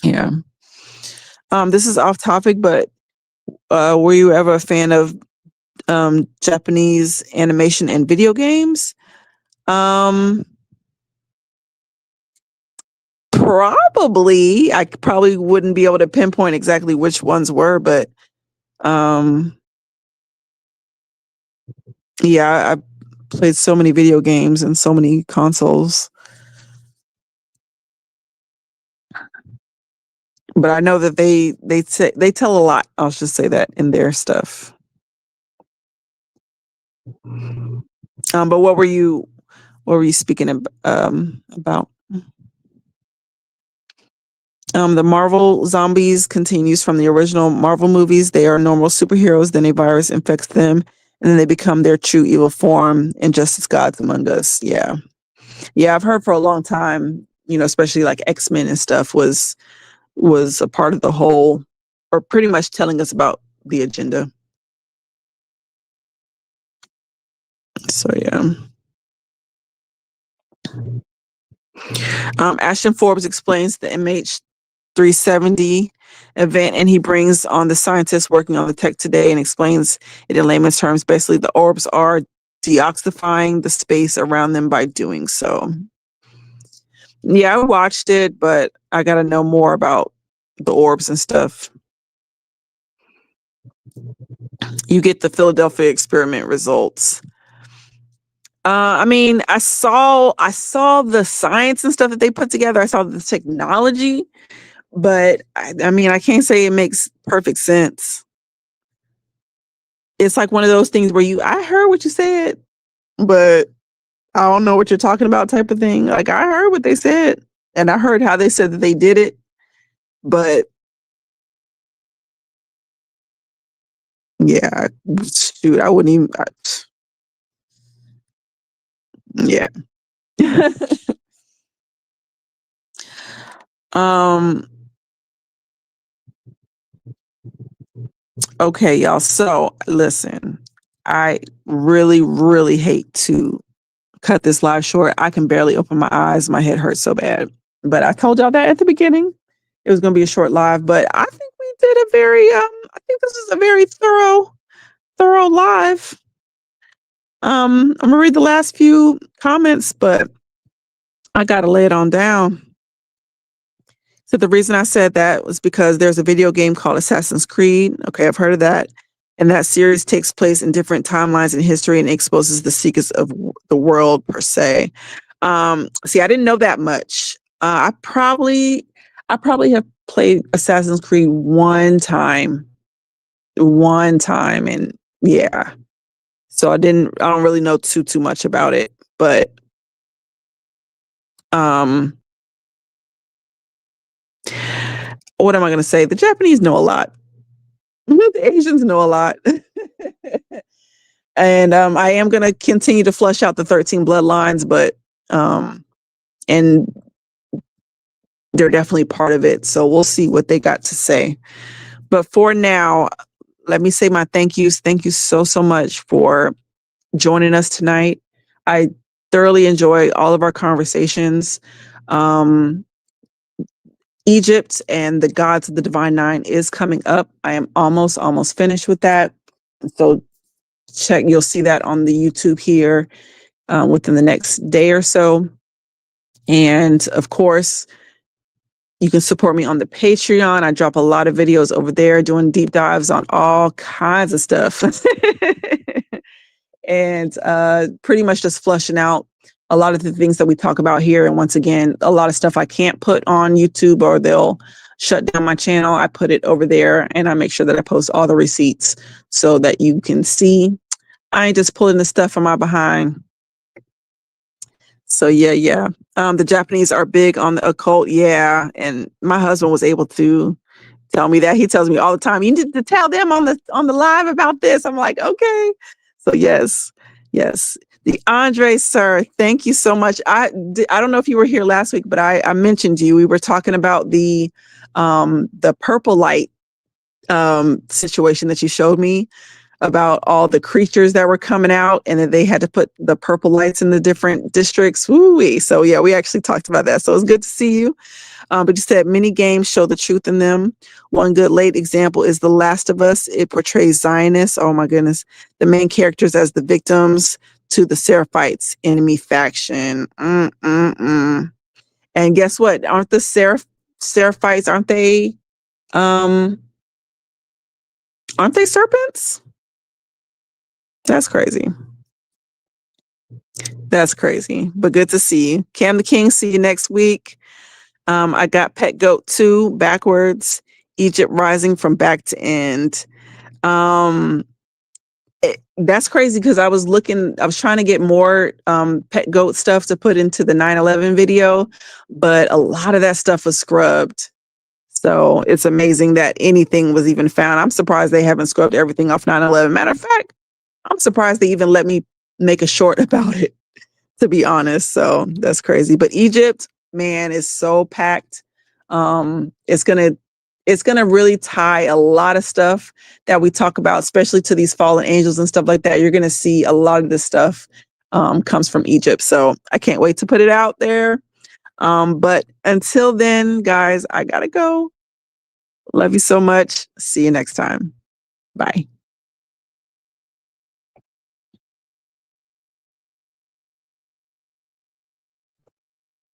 yeah. This is off topic, but were you ever a fan of Japanese animation and video games? Probably. I probably wouldn't be able to pinpoint exactly which ones were, but yeah, I played so many video games and so many consoles. But I know that they tell a lot. I'll just say that in their stuff. But what were you speaking about? The Marvel zombies continues from the original Marvel movies. They are normal superheroes. Then a virus infects them, and then they become their true evil form. And just as God's among us. Yeah, I've heard for a long time. Especially like X-Men and stuff was a part of the whole, or pretty much telling us about the agenda. So yeah. Ashton Forbes explains the MH370 event, and he brings on the scientists working on the tech today and explains it in layman's terms. Basically, the orbs are deoxifying the space around them by doing so. Yeah, I watched it, but I got to know more about the orbs and stuff. You get the Philadelphia experiment results. I mean, I saw the science and stuff that they put together. I saw the technology, but I mean, I can't say it makes perfect sense. It's like one of those things where I heard what you said, but I don't know what you're talking about type of thing. Like, I heard what they said, and I heard how they said that they did it, but yeah, shoot, I wouldn't even. Yeah. Okay, y'all. So listen, I really, really hate to cut this live short. I can barely open my eyes. My head hurts so bad. But I told y'all that at the beginning. It was going to be a short live, but I think we did a very I think this is a very thorough live. I'm gonna read the last few comments, but I gotta lay it on down. So the reason I said that was because there's a video game called Assassin's Creed. Okay, I've heard of that. And that series takes place in different timelines in history and exposes the secrets of the world per se. See, I didn't know that much. I probably have played Assassin's Creed one time, and yeah. So I don't really know too much about it, but what am I going to say? The Japanese know a lot. The Asians know a lot. And I am going to continue to flush out the 13 bloodlines, but and they're definitely part of it. So we'll see what they got to say. But for now, let me say my thank yous. Thank you so much for joining us tonight. I thoroughly enjoy all of our conversations. Egypt and the Gods of the Divine Nine is coming up. I am almost finished with that. So you'll see that on the YouTube here within the next day or so. And of course, you can support me on the Patreon. I drop a lot of videos over there doing deep dives on all kinds of stuff. And pretty much just flushing out a lot of the things that we talk about here. And once again, a lot of stuff I can't put on YouTube or they'll shut down my channel. I put it over there and I make sure that I post all the receipts so that you can see. I ain't just pulling the stuff from my behind. So yeah. The Japanese are big on the occult. Yeah. And my husband was able to tell me that. He tells me all the time, you need to tell them on the live about this. I'm like, okay. So yes. The Andre, sir, thank you so much. I don't know if you were here last week, but I mentioned you. We were talking about the purple light situation that you showed me about all the creatures that were coming out and that they had to put the purple lights in the different districts. Woo-wee. So yeah, we actually talked about that. So it was good to see you. But you said many games show the truth in them. One good late example is The Last of Us. It portrays Zionists, oh my goodness, the main characters as the victims to the Seraphites enemy faction. And guess what? Aren't the Seraphites, aren't they serpents? That's crazy. But good to see you. Cam the King, see you next week. I got Pet Goat 2 backwards, Egypt Rising from back to end. That's crazy because I was trying to get more Pet Goat stuff to put into the 9/11 video, but a lot of that stuff was scrubbed. So it's amazing that anything was even found. I'm surprised they haven't scrubbed everything off 9/11. Matter of fact, I'm surprised they even let me make a short about it, to be honest. So that's crazy. But Egypt, man, is so packed. It's gonna really tie a lot of stuff that we talk about, especially to these fallen angels and stuff like that. You're gonna see a lot of this stuff comes from Egypt. So I can't wait to put it out there. But until then, guys, I gotta go. Love you so much. See you next time. Bye.